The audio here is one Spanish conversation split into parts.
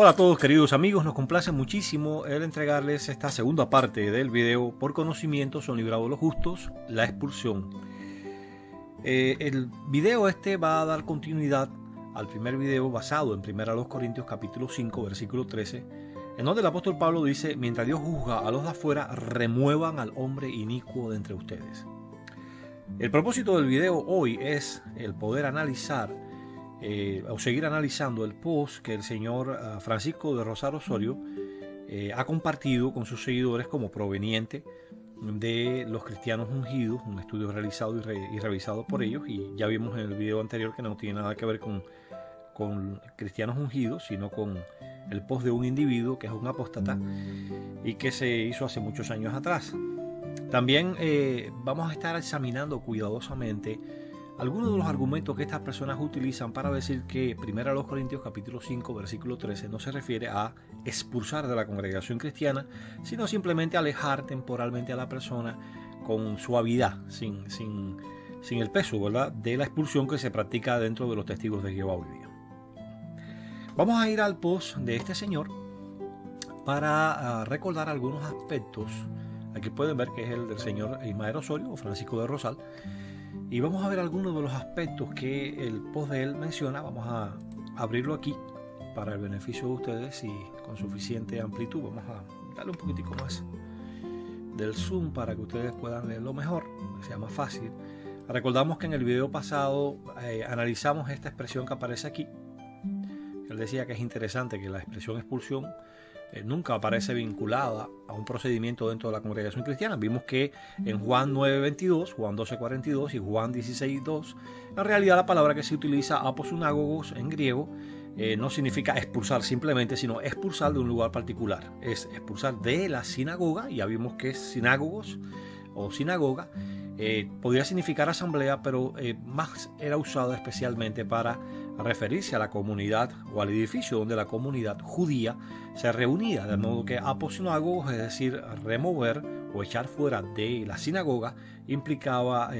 Hola a todos queridos amigos, nos complace muchísimo el entregarles esta segunda parte del video. Por conocimiento son librados los justos, la expulsión. El video este va a dar continuidad al primer video basado en 1 Corintios capítulo 5 versículo 13, en donde el apóstol Pablo dice: mientras Dios juzga a los de afuera, remuevan al hombre inicuo de entre ustedes. El propósito del video hoy es el poder analizar o seguir analizando el post que el señor Francisco de Rosal Osorio ha compartido con sus seguidores como proveniente de los cristianos ungidos, un estudio realizado y revisado por ellos, y ya vimos en el video anterior que no tiene nada que ver con cristianos ungidos, sino con el post de un individuo que es un apóstata y que se hizo hace muchos años atrás. También vamos a estar examinando cuidadosamente algunos de los argumentos que estas personas utilizan para decir que 1 Corintios capítulo 5 versículo 13 no se refiere a expulsar de la congregación cristiana, sino simplemente alejar temporalmente a la persona con suavidad, sin el peso, ¿verdad?, de la expulsión que se practica dentro de los testigos de Jehová hoy día. Vamos a ir al post de este señor para recordar algunos aspectos. Aquí pueden ver que es el del señor Ismael Osorio o Francisco de Rosal. Y vamos a ver algunos de los aspectos que el post de él menciona. Vamos a abrirlo aquí para el beneficio de ustedes y con suficiente amplitud. Vamos a darle un poquitico más del zoom para que ustedes puedan leerlo mejor, que sea más fácil. Recordamos que en el video pasado analizamos esta expresión que aparece aquí. Él decía que es interesante que la expresión expulsión nunca aparece vinculada a un procedimiento dentro de la congregación cristiana. Vimos que en Juan 9:22, Juan 12:42 y Juan 16:2, en realidad la palabra que se utiliza aposunagogos en griego no significa expulsar simplemente, sino expulsar de un lugar particular. Es expulsar de la sinagoga. Ya vimos que es sinagogos o sinagoga. Podría significar asamblea, pero más era usado especialmente para referirse a la comunidad o al edificio donde la comunidad judía se reunía, de modo que aposunagogos, es decir, remover o echar fuera de la sinagoga, implicaba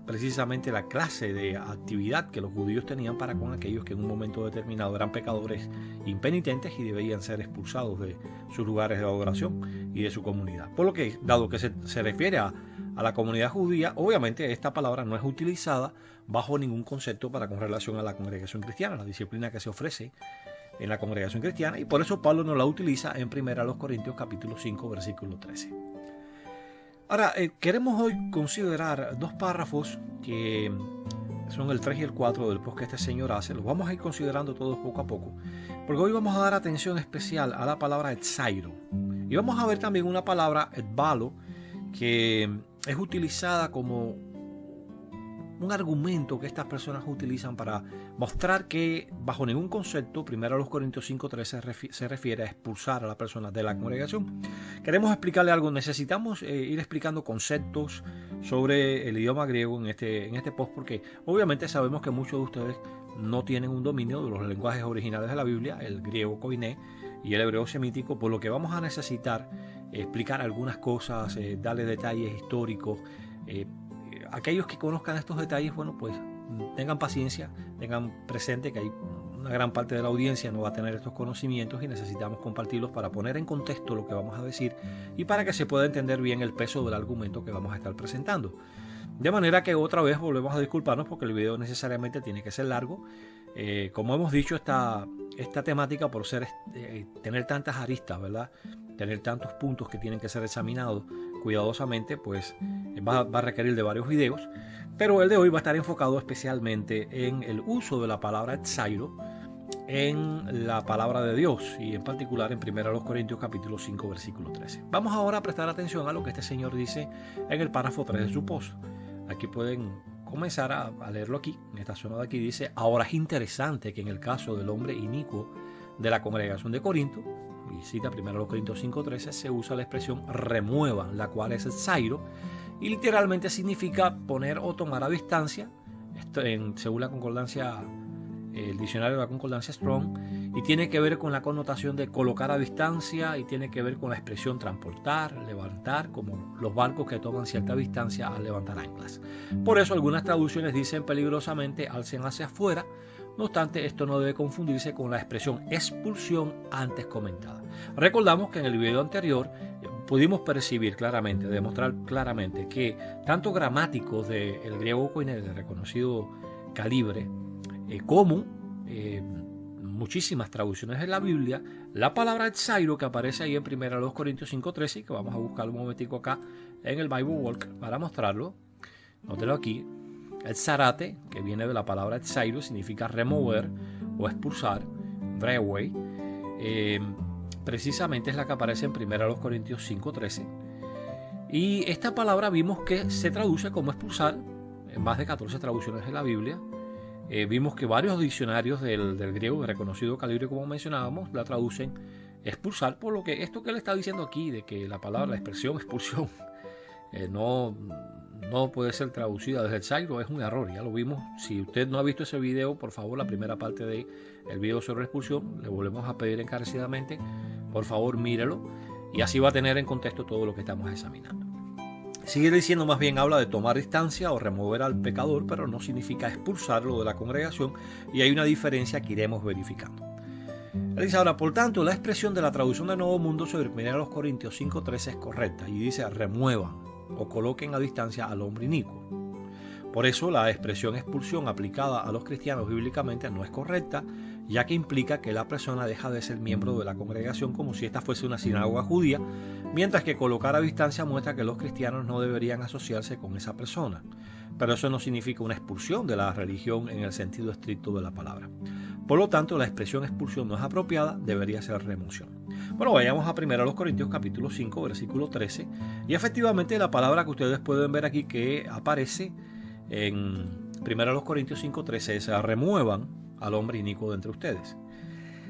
precisamente la clase de actividad que los judíos tenían para con aquellos que en un momento determinado eran pecadores impenitentes y debían ser expulsados de sus lugares de adoración y de su comunidad. Por lo que, dado que se refiere a la comunidad judía, obviamente esta palabra no es utilizada bajo ningún concepto para con relación a la congregación cristiana, la disciplina que se ofrece en la congregación cristiana, y por eso Pablo no la utiliza en 1 Corintios capítulo 5 versículo 13. Ahora, queremos hoy considerar dos párrafos que son el 3 y el 4 del post que este señor hace. Los vamos a ir considerando todos poco a poco, porque hoy vamos a dar atención especial a la palabra etzairo, y vamos a ver también una palabra etbalo, que es utilizada como un argumento que estas personas utilizan para mostrar que bajo ningún concepto 1 Corintios 5:13 se refiere a expulsar a la persona de la congregación. Queremos explicarle algo. Necesitamos ir explicando conceptos sobre el idioma griego en este post, porque obviamente sabemos que muchos de ustedes no tienen un dominio de los lenguajes originales de la Biblia, el griego koiné y el hebreo semítico, por lo que vamos a necesitar explicar algunas cosas, darle detalles históricos. Aquellos que conozcan estos detalles, bueno, pues tengan paciencia, tengan presente que hay una gran parte de la audiencia no va a tener estos conocimientos y necesitamos compartirlos para poner en contexto lo que vamos a decir y para que se pueda entender bien el peso del argumento que vamos a estar presentando. De manera que otra vez volvemos a disculparnos porque el video necesariamente tiene que ser largo. Como hemos dicho, esta temática, por tener tantas aristas, ¿verdad?, tener tantos puntos que tienen que ser examinados cuidadosamente, pues va a requerir de varios videos, pero el de hoy va a estar enfocado especialmente en el uso de la palabra etzairo en la palabra de Dios, y en particular en 1 Corintios capítulo 5 versículo 13. Vamos ahora a prestar atención a lo que este señor dice en el párrafo 3 de su post. Aquí pueden comenzar a leerlo aquí, en esta zona de aquí dice: ahora es interesante que en el caso del hombre inicuo de la congregación de Corinto, y cita 1 Corintios 5:13, se usa la expresión remuevan, la cual es etzairo, y literalmente significa poner o tomar a distancia, según la concordancia, el diccionario de la concordancia Strong, y tiene que ver con la connotación de colocar a distancia, y tiene que ver con la expresión transportar, levantar, como los barcos que toman cierta distancia al levantar anclas. Por eso algunas traducciones dicen peligrosamente alcen hacia afuera, No obstante, esto no debe confundirse con la expresión expulsión antes comentada. Recordamos que en el video anterior pudimos percibir claramente, demostrar claramente que tanto gramáticos del griego koiné de reconocido calibre como muchísimas traducciones de la Biblia, la palabra exairo que aparece ahí en 1 Corintios 5:13, que vamos a buscar un momentico acá en el Bible Walk para mostrarlo, nótelo aquí. El zarate, que viene de la palabra exairo, significa remover o expulsar, breway, precisamente es la que aparece en 1 Corintios 5:13. Y esta palabra vimos que se traduce como expulsar en más de 14 traducciones de la Biblia. Vimos que varios diccionarios del griego de reconocido calibre, como mencionábamos, la traducen expulsar, por lo que esto que le está diciendo aquí, de que la palabra, la expresión expulsión, no puede ser traducida desde el Zairo, es un error, ya lo vimos. Si usted no ha visto ese video, por favor, la primera parte del video sobre expulsión, le volvemos a pedir encarecidamente, por favor, mírelo, y así va a tener en contexto todo lo que estamos examinando. Sigue diciendo, más bien habla de tomar distancia o remover al pecador, pero no significa expulsarlo de la congregación, y hay una diferencia que iremos verificando. Él dice ahora, por tanto, la expresión de la traducción de Nuevo Mundo sobre 1 Corintios 5:13 es correcta, y dice remuevan o coloquen a distancia al hombre inicuo. Por eso la expresión expulsión aplicada a los cristianos bíblicamente no es correcta, ya que implica que la persona deja de ser miembro de la congregación como si esta fuese una sinagoga judía, mientras que colocar a distancia muestra que los cristianos no deberían asociarse con esa persona. Pero eso no significa una expulsión de la religión en el sentido estricto de la palabra. Por lo tanto, la expresión expulsión no es apropiada, debería ser remoción. Bueno, vayamos a 1 Corintios capítulo 5, versículo 13, y efectivamente la palabra que ustedes pueden ver aquí que aparece en 1 Corintios 5:13 es remuevan al hombre inicuo de entre ustedes.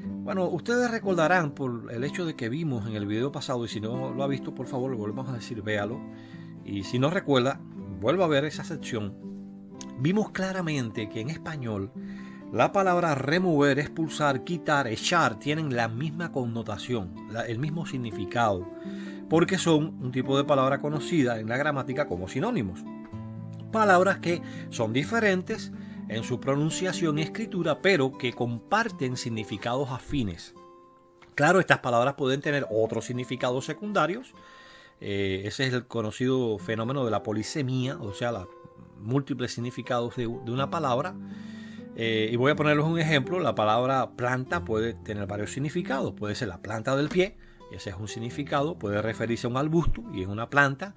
Bueno, ustedes recordarán por el hecho de que vimos en el video pasado, y si no lo ha visto, por favor, le volvemos a decir, véalo, y si no recuerda, vuelva a ver esa sección. Vimos claramente que en español la palabra remover, expulsar, quitar, echar tienen la misma connotación, el mismo significado, porque son un tipo de palabra conocida en la gramática como sinónimos. Palabras que son diferentes en su pronunciación y escritura, pero que comparten significados afines. Claro, estas palabras pueden tener otros significados secundarios. Ese es el conocido fenómeno de la polisemia, o sea, los múltiples significados de una palabra. Y voy a ponerles un ejemplo. La palabra planta puede tener varios significados. Puede ser la planta del pie, y ese es un significado. Puede referirse a un arbusto y es una planta.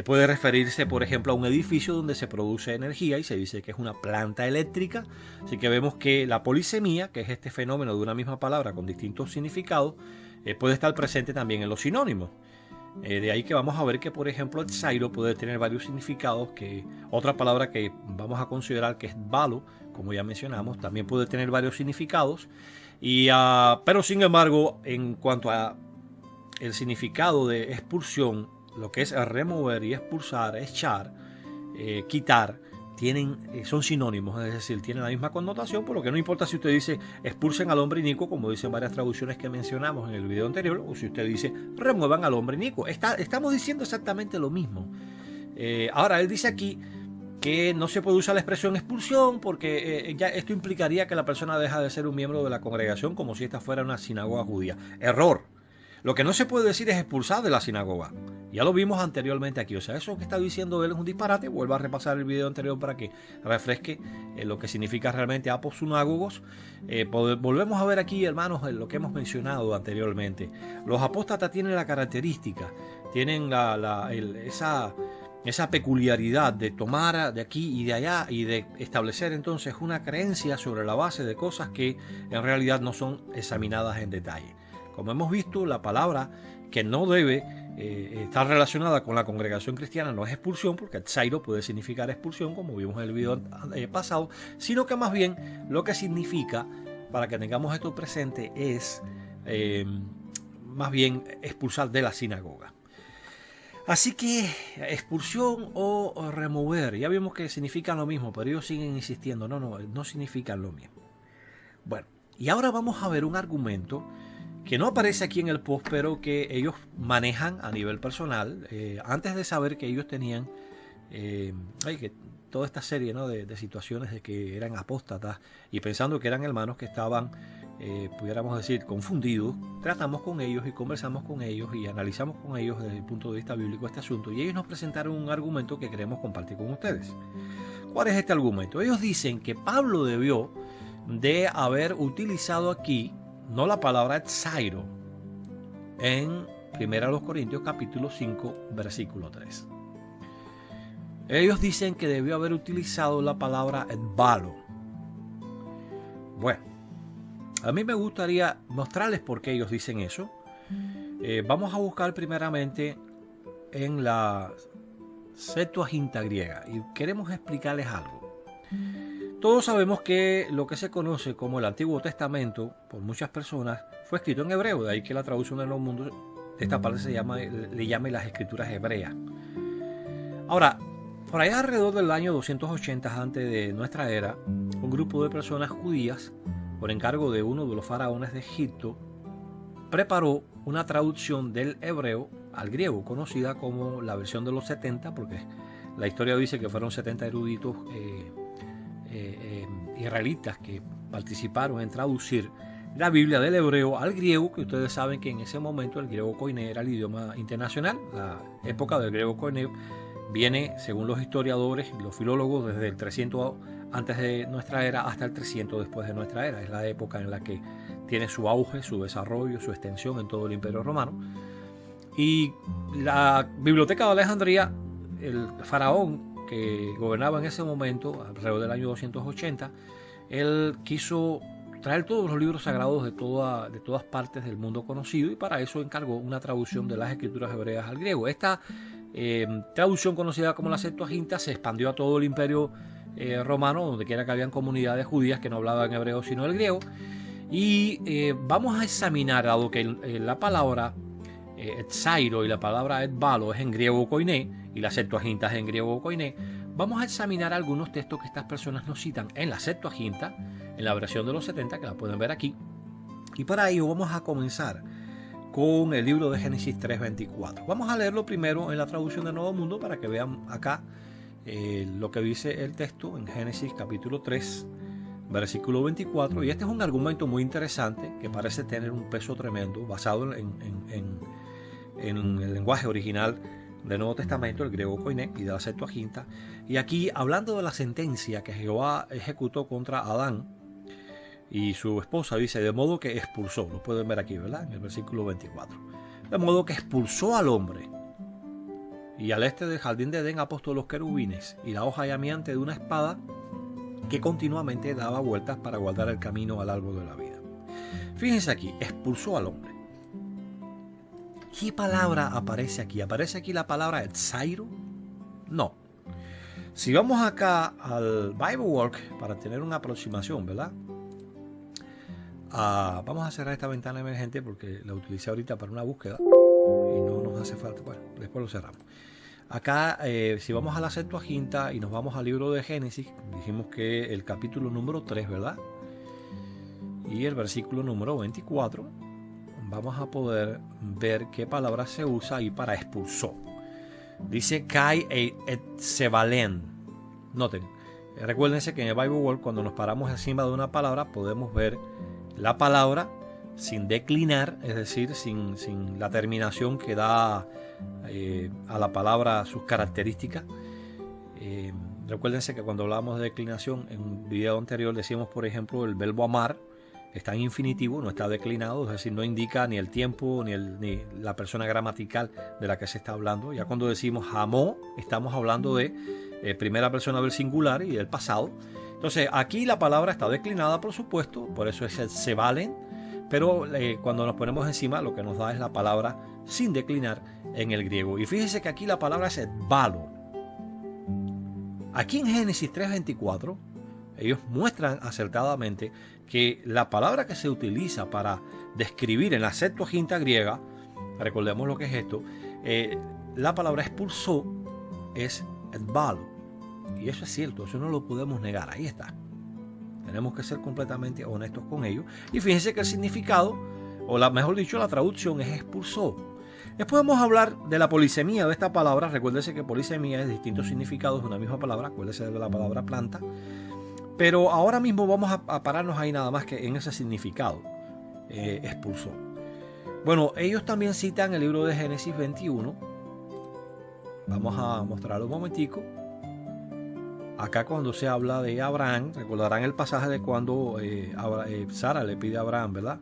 Puede referirse, por ejemplo, a un edificio donde se produce energía y se dice que es una planta eléctrica. Así que vemos que la polisemia, que es este fenómeno de una misma palabra con distintos significados, puede estar presente también en los sinónimos. De ahí que vamos a ver que, por ejemplo, exairo puede tener varios significados, que otra palabra que vamos a considerar que es balo, como ya mencionamos, también puede tener varios significados. Pero sin embargo, en cuanto a el significado de expulsión, lo que es remover y expulsar, echar, quitar, son sinónimos, es decir, tienen la misma connotación, por lo que no importa si usted dice expulsen al hombre inicuo, como dicen varias traducciones que mencionamos en el video anterior, o si usted dice remuevan al hombre inicuo. Estamos diciendo exactamente lo mismo. Ahora, él dice aquí que no se puede usar la expresión expulsión porque ya esto implicaría que la persona deja de ser un miembro de la congregación como si esta fuera una sinagoga judía. Error. Lo que no se puede decir es expulsar de la sinagoga. Ya lo vimos anteriormente aquí. O sea, eso que está diciendo él es un disparate. Vuelva a repasar el video anterior para que refresque lo que significa realmente aposunagogos. Volvemos a ver aquí, hermanos, lo que hemos mencionado anteriormente. Los apóstatas tienen la característica, tienen esa peculiaridad de tomar de aquí y de allá y de establecer entonces una creencia sobre la base de cosas que en realidad no son examinadas en detalle. Como hemos visto, la palabra que no debe estar relacionada con la congregación cristiana no es expulsión, porque exairo puede significar expulsión, como vimos en el video pasado, sino que más bien lo que significa, para que tengamos esto presente, es más bien expulsar de la sinagoga. Así que expulsión o remover, ya vimos que significan lo mismo, pero ellos siguen insistiendo, no significan lo mismo. Bueno, y ahora vamos a ver un argumento que no aparece aquí en el post, pero que ellos manejan a nivel personal, antes de saber que ellos tenían, que toda esta serie, ¿no?, de situaciones de que eran apóstatas y pensando que eran hermanos que estaban, pudiéramos decir, confundidos, tratamos con ellos y conversamos con ellos y analizamos con ellos desde el punto de vista bíblico este asunto, y ellos nos presentaron un argumento que queremos compartir con ustedes. ¿Cuál es este argumento? Ellos dicen que Pablo debió de haber utilizado aquí no la palabra etzairo en 1 Corintios capítulo 5 versículo 3. Ellos dicen que debió haber utilizado la palabra etbalo. Bueno, a mí me gustaría mostrarles por qué ellos dicen eso. Vamos a buscar primeramente en la Septuaginta griega y queremos explicarles algo. Todos sabemos que lo que se conoce como el Antiguo Testamento por muchas personas fue escrito en hebreo, de ahí que la traducción de los mundos de esta parte le llame las escrituras hebreas. Ahora, por allá alrededor del año 280 antes de nuestra era, un grupo de personas judías, por encargo de uno de los faraones de Egipto, preparó una traducción del hebreo al griego, conocida como la versión de los 70, porque la historia dice que fueron 70 eruditos israelitas que participaron en traducir la Biblia del hebreo al griego, que ustedes saben que en ese momento el griego koiné era el idioma internacional. La época del griego koiné viene, según los historiadores y los filólogos, desde el 300 antes de nuestra era hasta el 300 después de nuestra era. Es la época en la que tiene su auge, su desarrollo, su extensión en todo el Imperio Romano. Y la Biblioteca de Alejandría, el faraón que gobernaba en ese momento, alrededor del año 280, él quiso traer todos los libros sagrados de todas partes del mundo conocido, y para eso encargó una traducción de las escrituras hebreas al griego. Esta traducción, conocida como la Septuaginta, se expandió a todo el Imperio Romano, donde quiera que habían comunidades judías que no hablaban hebreo sino el griego. Y vamos a examinar, dado que la palabra etzairo y la palabra etbalo es en griego koiné y la Septuaginta es en griego koiné, vamos a examinar algunos textos que estas personas nos citan en la Septuaginta, en la versión de los 70, que la pueden ver aquí. Y para ello vamos a comenzar con el libro de Génesis 3:24. Vamos a leerlo primero en la traducción de Nuevo Mundo para que vean acá lo que dice el texto en Génesis capítulo 3, versículo 24. Y este es un argumento muy interesante que parece tener un peso tremendo, basado en el lenguaje original del Nuevo Testamento, el griego koiné, y de la Septuaginta. Y aquí, hablando de la sentencia que Jehová ejecutó contra Adán y su esposa, dice, de modo que expulsó, lo pueden ver aquí, ¿verdad?, en el versículo 24, de modo que expulsó al hombre, y al este del jardín de Edén ha puesto los querubines y la hoja llameante de una espada que continuamente daba vueltas para guardar el camino al árbol de la vida. Fíjense aquí, expulsó al hombre. ¿Qué palabra aparece aquí? ¿Aparece aquí la palabra etzairo? No. Si vamos acá al BibleWork para tener una aproximación, ¿verdad? Vamos a cerrar esta ventana emergente porque la utilicé ahorita para una búsqueda y no nos hace falta. Bueno, después lo cerramos. Acá, si vamos a la Septuaginta y nos vamos al libro de Génesis, dijimos que el capítulo número 3, ¿verdad?, y el versículo número 24, vamos a poder ver qué palabra se usa ahí para expulsó. Dice kai et sebalen. Noten, recuérdense que en el Bible World, cuando nos paramos encima de una palabra, podemos ver la palabra sin declinar, es decir, sin la terminación que da a la palabra sus características. Recuérdense que cuando hablábamos de declinación, en un video anterior decíamos, por ejemplo, el verbo amar está en infinitivo, no está declinado, es decir, no indica ni el tiempo ni la persona gramatical de la que se está hablando. Ya cuando decimos amó, estamos hablando de primera persona del singular y del pasado. Entonces aquí la palabra está declinada, por supuesto, por eso es el se valen, pero cuando nos ponemos encima lo que nos da es la palabra sin declinar en el griego. Y fíjense que aquí la palabra es etbalo. Aquí en Génesis 3:24 ellos muestran acertadamente que la palabra que se utiliza para describir en la Septuaginta griega, recordemos lo que es esto, la palabra expulsó es etbalo. Y eso es cierto, eso no lo podemos negar, ahí está. Tenemos que ser completamente honestos con ello. Y fíjense que el significado, mejor dicho, la traducción es expulsó. Después vamos a hablar de la polisemía de esta palabra. Recuérdese que polisemía es distintos significados de una misma palabra. Acuérdese de la palabra planta. Pero ahora mismo vamos a pararnos ahí nada más que en ese significado. Expulsó. Bueno, ellos también citan el libro de Génesis 21. Vamos a mostrarlo un momentico. Acá cuando se habla de Abraham, recordarán el pasaje de cuando Sara le pide a Abraham, ¿verdad?,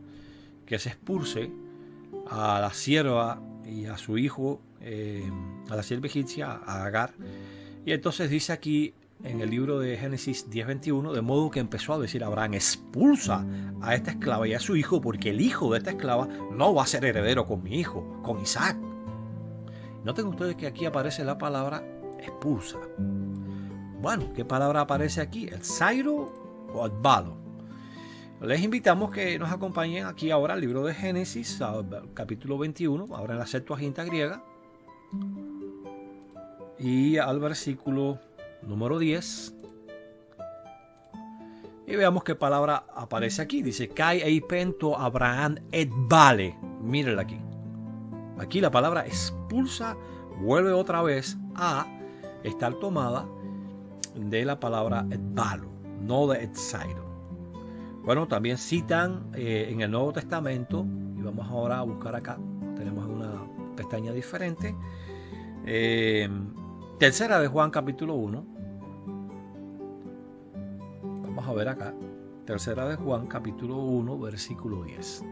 que se expulse a la sierva y a su hijo, a la sierva egipcia, a Agar. Y entonces dice aquí en el libro de Génesis 10:21, de modo que empezó a decir Abraham: expulsa a esta esclava y a su hijo, porque el hijo de esta esclava no va a ser heredero con mi hijo, con Isaac. Noten ustedes que aquí aparece la palabra expulsa. Bueno, ¿qué palabra aparece aquí? ¿El Zairo o el Balo? Les invitamos que nos acompañen aquí ahora al libro de Génesis, capítulo 21, ahora en la Septuaginta griega, y al versículo número 10. Y veamos qué palabra aparece aquí. Dice: Kai eipento Abraham et vale. Mírenla aquí. Aquí la palabra expulsa vuelve otra vez a estar tomada de la palabra et valo, no de et zairo. Bueno, también citan en el Nuevo Testamento, y vamos ahora a buscar acá, tenemos una pestaña diferente, tercera de Juan capítulo 1, vamos a ver acá, tercera de Juan capítulo 1 versículo 10,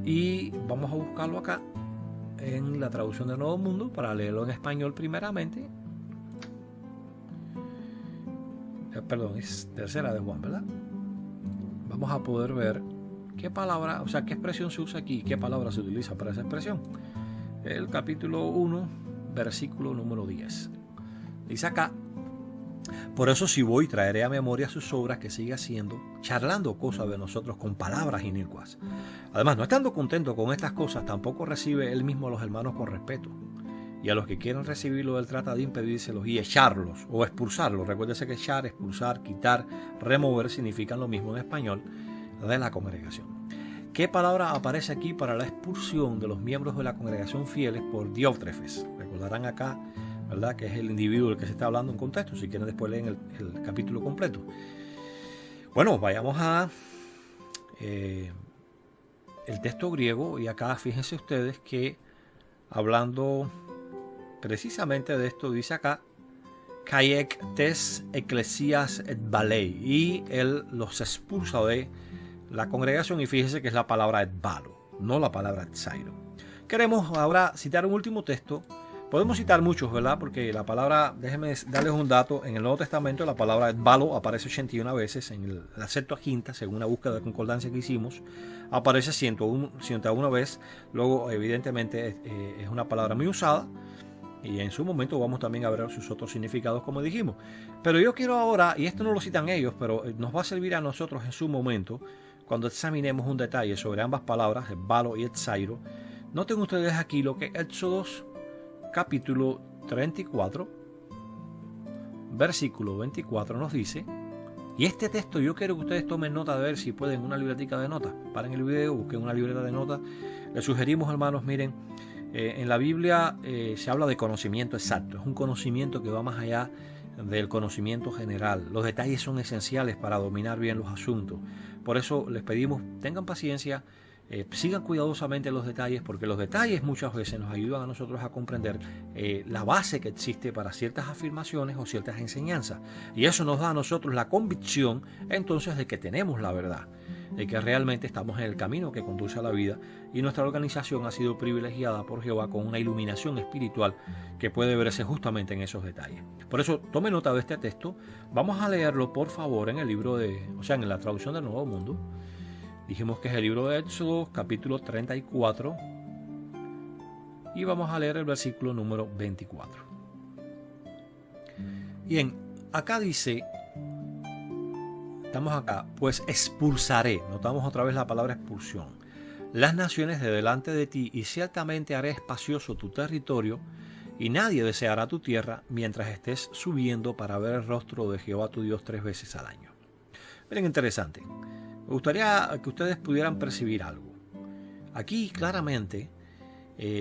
y vamos a buscarlo acá en la traducción del Nuevo Mundo para leerlo en español primeramente. Perdón, es tercera de Juan, ¿verdad? Vamos a poder ver qué palabra, o sea, qué expresión se usa aquí, qué palabra se utiliza para esa expresión. El capítulo 1, versículo número 10. Dice acá: por eso si voy, traeré a memoria sus obras que sigue haciendo, charlando cosas de nosotros con palabras inicuas. Además, no estando contento con estas cosas, tampoco recibe él mismo a los hermanos con respeto. Y a los que quieren recibirlo, él trata de impedírselos y echarlos o expulsarlos. Recuérdese que echar, expulsar, quitar, remover significan lo mismo en español de la congregación. ¿Qué palabra aparece aquí para la expulsión de los miembros de la congregación fieles por Diótrefes? Recordarán acá, ¿verdad?, que es el individuo del que se está hablando en contexto. Si quieren después leen el capítulo completo. Bueno, vayamos a el texto griego, y acá fíjense ustedes que hablando precisamente de esto, dice acá: Kaiek tes ecclesias et balei, y él los expulsa de la congregación, y fíjense que es la palabra et balo, no la palabra et zairo. Queremos ahora citar un último texto. Podemos citar muchos, ¿verdad? Porque la palabra, déjenme darles un dato, en el Nuevo Testamento la palabra et balo aparece 81 veces, en la Septuaginta, según una búsqueda de concordancia que hicimos, aparece 101 veces. Luego, evidentemente, es una palabra muy usada, y en su momento vamos también a ver sus otros significados, como dijimos. Pero yo quiero ahora, y esto no lo citan ellos, pero nos va a servir a nosotros en su momento, cuando examinemos un detalle sobre ambas palabras, et balo y et zairo. Noten ustedes aquí lo que Éxodos capítulo 34, versículo 24 nos dice. Y este texto yo quiero que ustedes tomen nota, de ver si pueden una libretica de notas. Paren el video, busquen una libreta de notas. Les sugerimos, hermanos, miren, en la Biblia se habla de conocimiento exacto. Es un conocimiento que va más allá del conocimiento general. Los detalles son esenciales para dominar bien los asuntos. Por eso les pedimos, tengan paciencia, sigan cuidadosamente los detalles, porque los detalles muchas veces nos ayudan a nosotros a comprender la base que existe para ciertas afirmaciones o ciertas enseñanzas, y eso nos da a nosotros la convicción entonces de que tenemos la verdad, de que realmente estamos en el camino que conduce a la vida, y nuestra organización ha sido privilegiada por Jehová con una iluminación espiritual que puede verse justamente en esos detalles. Por eso tome nota de este texto. Vamos a leerlo, por favor, en el libro en la traducción del Nuevo Mundo. Dijimos que es el libro de Éxodo, capítulo 34, y vamos a leer el versículo número 24. Bien, acá dice, estamos acá, pues expulsaré, notamos otra vez la palabra expulsión, las naciones de delante de ti, y ciertamente haré espacioso tu territorio, y nadie deseará tu tierra mientras estés subiendo para ver el rostro de Jehová tu Dios 3 veces al año. Miren, interesante. Me gustaría que ustedes pudieran percibir algo. Aquí claramente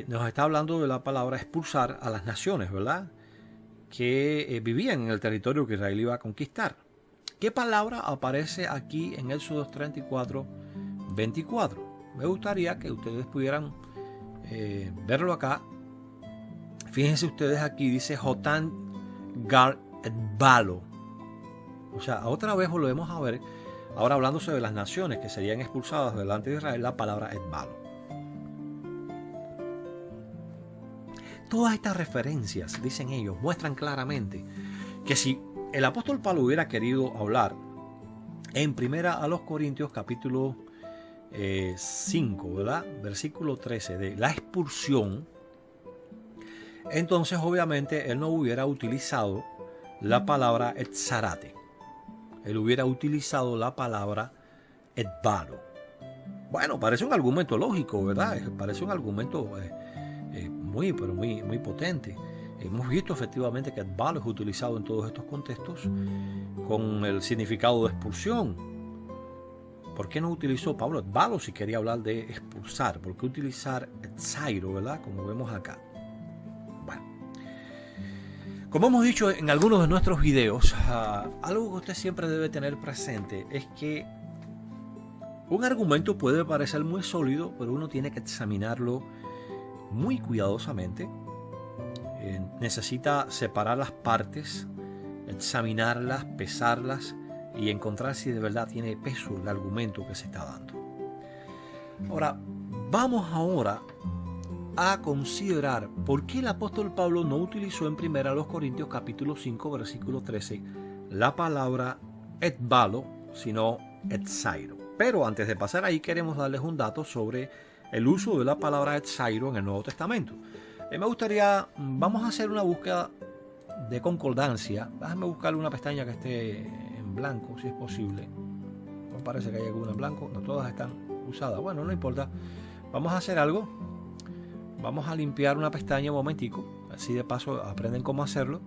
nos está hablando de la palabra expulsar a las naciones, ¿verdad? Que vivían en el territorio que Israel iba a conquistar. ¿Qué palabra aparece aquí en Éxodo 34, 24? Me gustaría que ustedes pudieran verlo acá. Fíjense ustedes aquí, dice Jotan Gar Etbalo. O sea, otra vez volvemos a ver, ahora hablándose de las naciones que serían expulsadas delante de Israel, la palabra Etbalo. Todas estas referencias, dicen ellos, muestran claramente que si el apóstol Pablo hubiera querido hablar en primera a los Corintios capítulo 5, ¿verdad? Versículo 13, de la expulsión, entonces obviamente él no hubiera utilizado la palabra etzarate. Él hubiera utilizado la palabra etbalo. Bueno, parece un argumento lógico, ¿verdad? Parece un argumento muy potente. Hemos visto efectivamente que etbalo es utilizado en todos estos contextos con el significado de expulsión. ¿Por qué no utilizó Pablo etbalo si quería hablar de expulsar? ¿Por qué utilizar etzairo, verdad? Como vemos acá. Bueno, como hemos dicho en algunos de nuestros videos, algo que usted siempre debe tener presente es que un argumento puede parecer muy sólido, pero uno tiene que examinarlo muy cuidadosamente. Necesita separar las partes, examinarlas, pesarlas y encontrar si de verdad tiene peso el argumento que se está dando. Ahora, vamos ahora a considerar por qué el apóstol Pablo no utilizó en primera los Corintios capítulo 5 versículo 13 la palabra etbalo, sino etzairo. Pero antes de pasar ahí queremos darles un dato sobre el uso de la palabra etzairo en el Nuevo Testamento. Me gustaría, vamos a hacer una búsqueda de concordancia. Déjame buscar una pestaña que esté en blanco, si es posible. No parece que haya alguna en blanco, no todas están usadas. Bueno, no importa. Vamos a hacer algo. Vamos a limpiar una pestaña un momentico. Así de paso aprenden cómo hacerlo.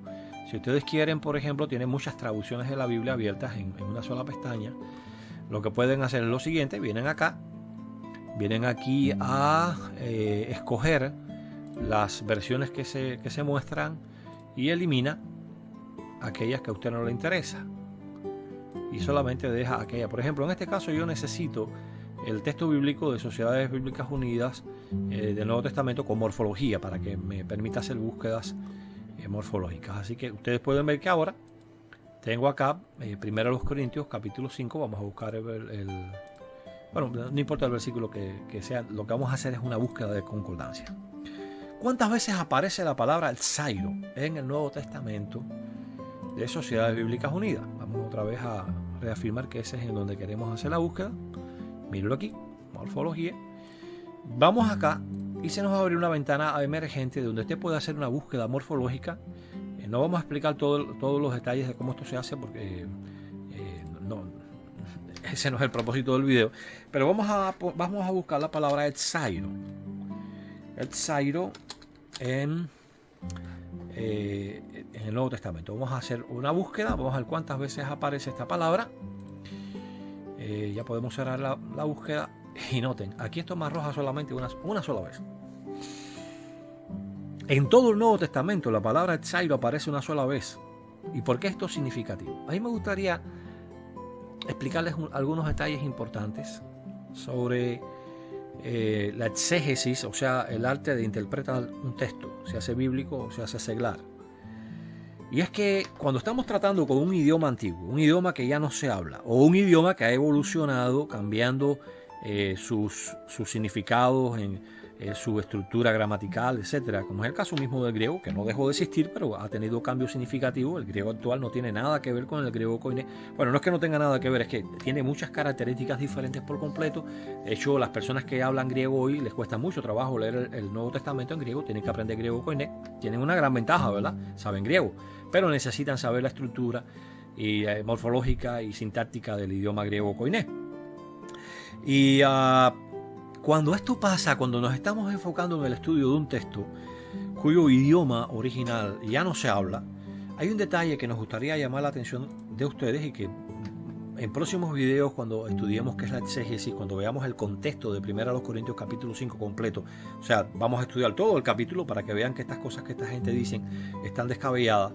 Si ustedes quieren, por ejemplo, tienen muchas traducciones de la Biblia abiertas en una sola pestaña. Lo que pueden hacer es lo siguiente. Vienen acá. Vienen aquí a escoger las versiones que se muestran y elimina aquellas que a usted no le interesa y solamente deja aquella. Por ejemplo, en este caso yo necesito el texto bíblico de Sociedades Bíblicas Unidas del Nuevo Testamento con morfología para que me permita hacer búsquedas morfológicas. Así que ustedes pueden ver que ahora tengo acá primero los Corintios capítulo 5. Vamos a buscar bueno, no importa el versículo que sea, lo que vamos a hacer es una búsqueda de concordancia. ¿Cuántas veces aparece la palabra etzairo en el Nuevo Testamento de Sociedades Bíblicas Unidas? Vamos otra vez a reafirmar que ese es en donde queremos hacer la búsqueda. Mírenlo aquí, morfología. Vamos acá y se nos va a abrir una ventana emergente donde usted puede hacer una búsqueda morfológica. No vamos a explicar todos los detalles de cómo esto se hace porque ese no es el propósito del video. Pero vamos a buscar la palabra etzairo. Etzairo en el Nuevo Testamento. Vamos a hacer una búsqueda, vamos a ver cuántas veces aparece esta palabra. Ya podemos cerrar la búsqueda y noten, aquí esto me arroja solamente una sola vez. En todo el Nuevo Testamento la palabra etzairo aparece una sola vez. ¿Y por qué esto es significativo? A mí me gustaría explicarles algunos detalles importantes sobre la exégesis, o sea, el arte de interpretar un texto, se hace bíblico o se hace seglar. Y es que cuando estamos tratando con un idioma antiguo, un idioma que ya no se habla, o un idioma que ha evolucionado, cambiando sus significados en su estructura gramatical, etcétera, como es el caso mismo del griego, que no dejó de existir, pero ha tenido cambios significativos. El griego actual no tiene nada que ver con el griego koiné. Bueno, no es que no tenga nada que ver, es que tiene muchas características diferentes por completo. De hecho, las personas que hablan griego hoy les cuesta mucho trabajo leer el Nuevo Testamento en griego, tienen que aprender griego koiné. Tienen una gran ventaja, ¿verdad? Saben griego, pero necesitan saber la estructura y morfológica y sintáctica del idioma griego koiné. Y cuando esto pasa, cuando nos estamos enfocando en el estudio de un texto cuyo idioma original ya no se habla, hay un detalle que nos gustaría llamar la atención de ustedes y que en próximos videos, cuando estudiemos qué es la exégesis, cuando veamos el contexto de 1 Corintios capítulo 5 completo, o sea, vamos a estudiar todo el capítulo para que vean que estas cosas que esta gente dicen están descabelladas.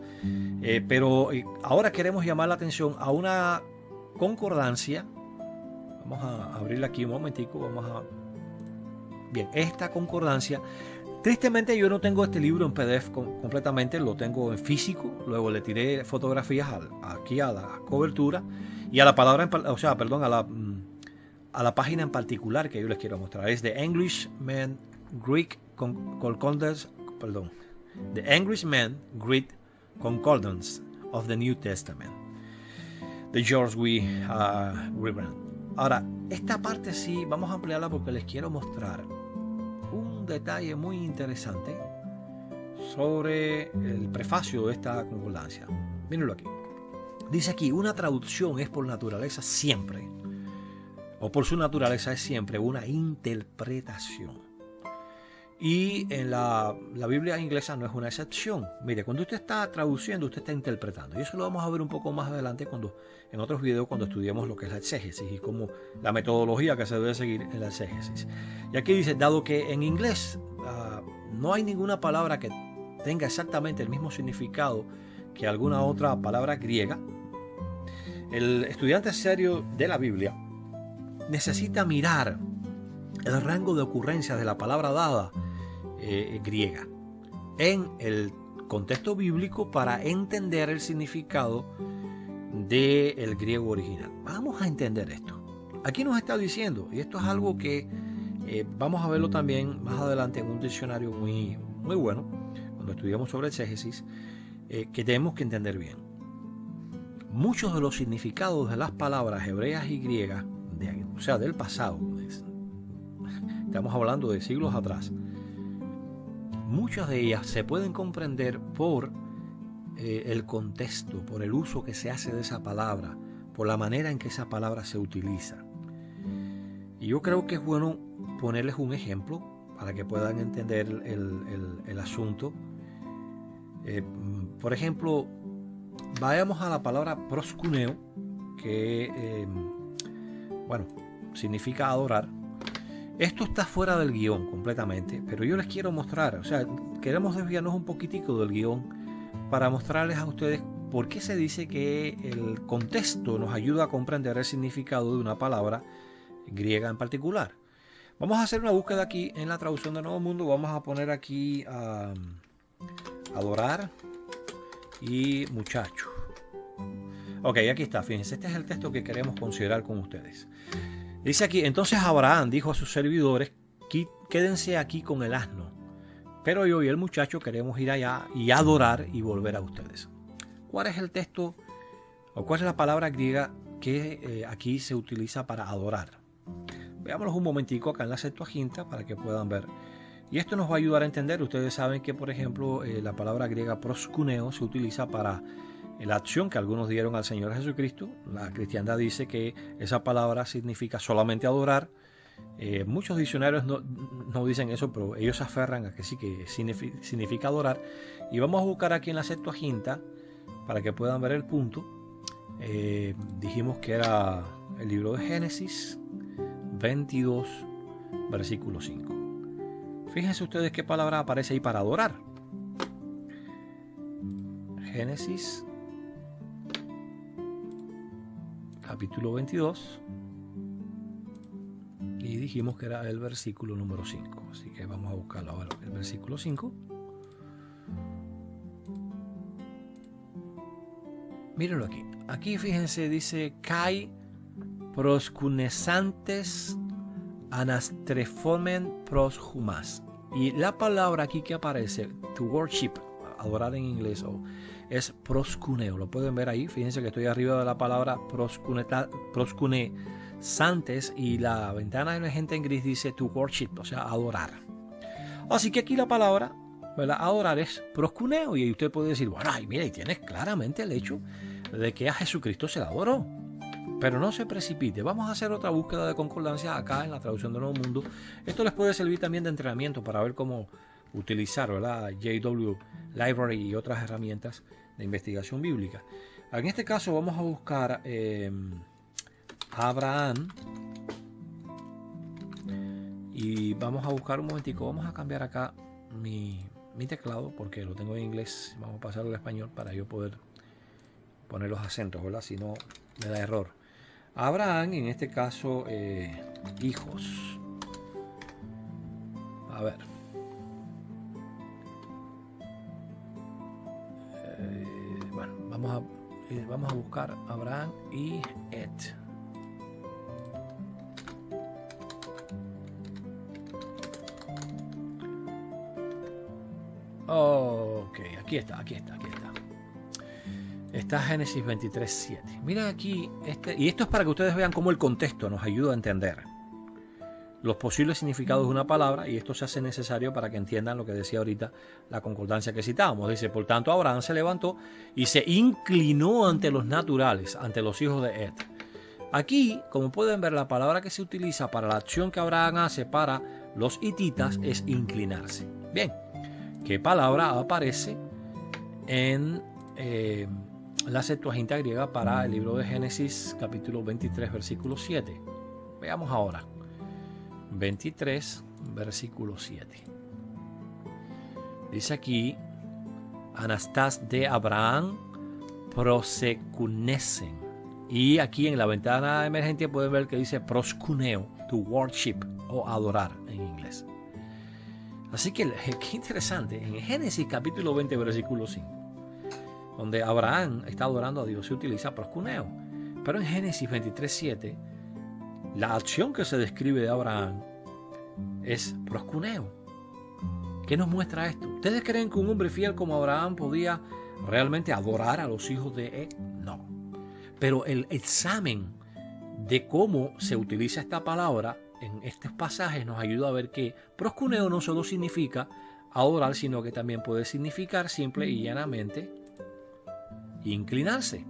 Pero ahora queremos llamar la atención a una concordancia. Vamos a abrirla aquí un momentico. Bien, esta concordancia. Tristemente yo no tengo este libro en PDF completamente, lo tengo en físico. Luego le tiré fotografías aquí a la cobertura y a la palabra, a la página en particular que yo les quiero mostrar. Es The Englishman Greek Concordance, The Englishman Greek Concordance of the New Testament, de George Rebrand. Ahora, esta parte sí, vamos a ampliarla porque les quiero mostrar un detalle muy interesante sobre el prefacio de esta concordancia. Mírenlo aquí. Dice aquí, una traducción es por naturaleza siempre, o por su naturaleza es siempre una interpretación. Y en la Biblia inglesa no es una excepción. Mire, cuando usted está traduciendo, usted está interpretando. Y eso lo vamos a ver un poco más adelante en otros videos cuando estudiemos lo que es la exégesis y cómo la metodología que se debe seguir en la exégesis. Y aquí dice, dado que en inglés no hay ninguna palabra que tenga exactamente el mismo significado que alguna otra palabra griega, el estudiante serio de la Biblia necesita mirar el rango de ocurrencia de la palabra dada griega en el contexto bíblico para entender el significado del griego original. Vamos a entender esto. Aquí nos está diciendo, y esto es algo que vamos a verlo también más adelante en un diccionario muy, muy bueno, cuando estudiamos sobre exégesis, que tenemos que entender bien. Muchos de los significados de las palabras hebreas y griegas, o sea, del pasado, estamos hablando de siglos atrás, muchas de ellas se pueden comprender por el contexto, por el uso que se hace de esa palabra, por la manera en que esa palabra se utiliza. Y yo creo que es bueno ponerles un ejemplo para que puedan entender el asunto. Por ejemplo, vayamos a la palabra proskuneo, que significa adorar. Esto está fuera del guión completamente, pero yo les quiero mostrar, o sea, queremos desviarnos un poquitico del guión para mostrarles a ustedes por qué se dice que el contexto nos ayuda a comprender el significado de una palabra griega en particular. Vamos a hacer una búsqueda aquí en la traducción de Nuevo Mundo. Vamos a poner aquí adorar y muchacho. Ok, aquí está, fíjense, este es el texto que queremos considerar con ustedes. Dice aquí, entonces Abraham dijo a sus servidores, quédense aquí con el asno, pero yo y el muchacho queremos ir allá y adorar y volver a ustedes. ¿Cuál es el texto o cuál es la palabra griega que aquí se utiliza para adorar? Veámoslo un momentico acá en la Septuaginta para que puedan ver. Y esto nos va a ayudar a entender. Ustedes saben que, por ejemplo, la palabra griega proskuneo se utiliza para la acción que algunos dieron al Señor Jesucristo. La cristiandad dice que esa palabra significa solamente adorar. Muchos diccionarios no dicen eso, pero ellos se aferran a que sí, que significa adorar. Y vamos a buscar aquí en la Septuaginta para que puedan ver el punto. Dijimos que era el libro de Génesis 22, versículo 5. Fíjense ustedes qué palabra aparece ahí para adorar. Génesis capítulo 22 y dijimos que era el versículo número 5, así que vamos a buscarlo ahora, el versículo 5. Mírenlo aquí fíjense, dice kai proskunesantes anastrefomen proshumas, y la palabra aquí que aparece, to worship, adorar en inglés, es proskuneo. Lo pueden ver ahí. Fíjense que estoy arriba de la palabra proskunesantes y la ventana emergente en gris dice to worship, o sea, adorar. Así que aquí la palabra, ¿verdad?, adorar es proskuneo, y usted puede decir, bueno, mira, y tienes claramente el hecho de que a Jesucristo se le adoró. Pero no se precipite, vamos a hacer otra búsqueda de concordancia acá en la traducción de Nuevo Mundo. Esto les puede servir también de entrenamiento para ver cómo utilizar, ¿verdad?, JW Library y otras herramientas de investigación bíblica. En este caso vamos a buscar Abraham. Y vamos a buscar un momentico. Vamos a cambiar acá mi teclado porque lo tengo en inglés. Vamos a pasarlo al español para yo poder poner los acentos, ¿verdad? Si no me da error. Abraham, en este caso, hijos. A ver. Bueno, vamos a buscar Abraham y Ed. Ok, aquí está. Está Génesis 23:7. Mira aquí, y esto es para que ustedes vean cómo el contexto nos ayuda a entender los posibles significados de una palabra, y esto se hace necesario para que entiendan lo que decía ahorita la concordancia que citábamos. Dice, por tanto, Abraham se levantó y se inclinó ante los naturales, ante los hijos de Ed. Aquí, como pueden ver, la palabra que se utiliza para la acción que Abraham hace para los hititas es inclinarse. Bien, ¿qué palabra aparece en la Septuaginta griega para el libro de Génesis, capítulo 23, versículo 7? Veamos ahora. 23, versículo 7. Dice aquí, Anastas de Abraham prosecunesen. Y aquí en la ventana emergente pueden ver que dice proscuneo, to worship o adorar en inglés. Así que qué interesante, en Génesis capítulo 20, versículo 5, donde Abraham está adorando a Dios, se utiliza proscuneo. Pero en Génesis 23, 7, la acción que se describe de Abraham es proscuneo. ¿Qué nos muestra esto? ¿Ustedes creen que un hombre fiel como Abraham podía realmente adorar a los hijos de Ed? No. Pero el examen de cómo se utiliza esta palabra en estos pasajes nos ayuda a ver que proscuneo no solo significa adorar, sino que también puede significar simple y llanamente inclinarse.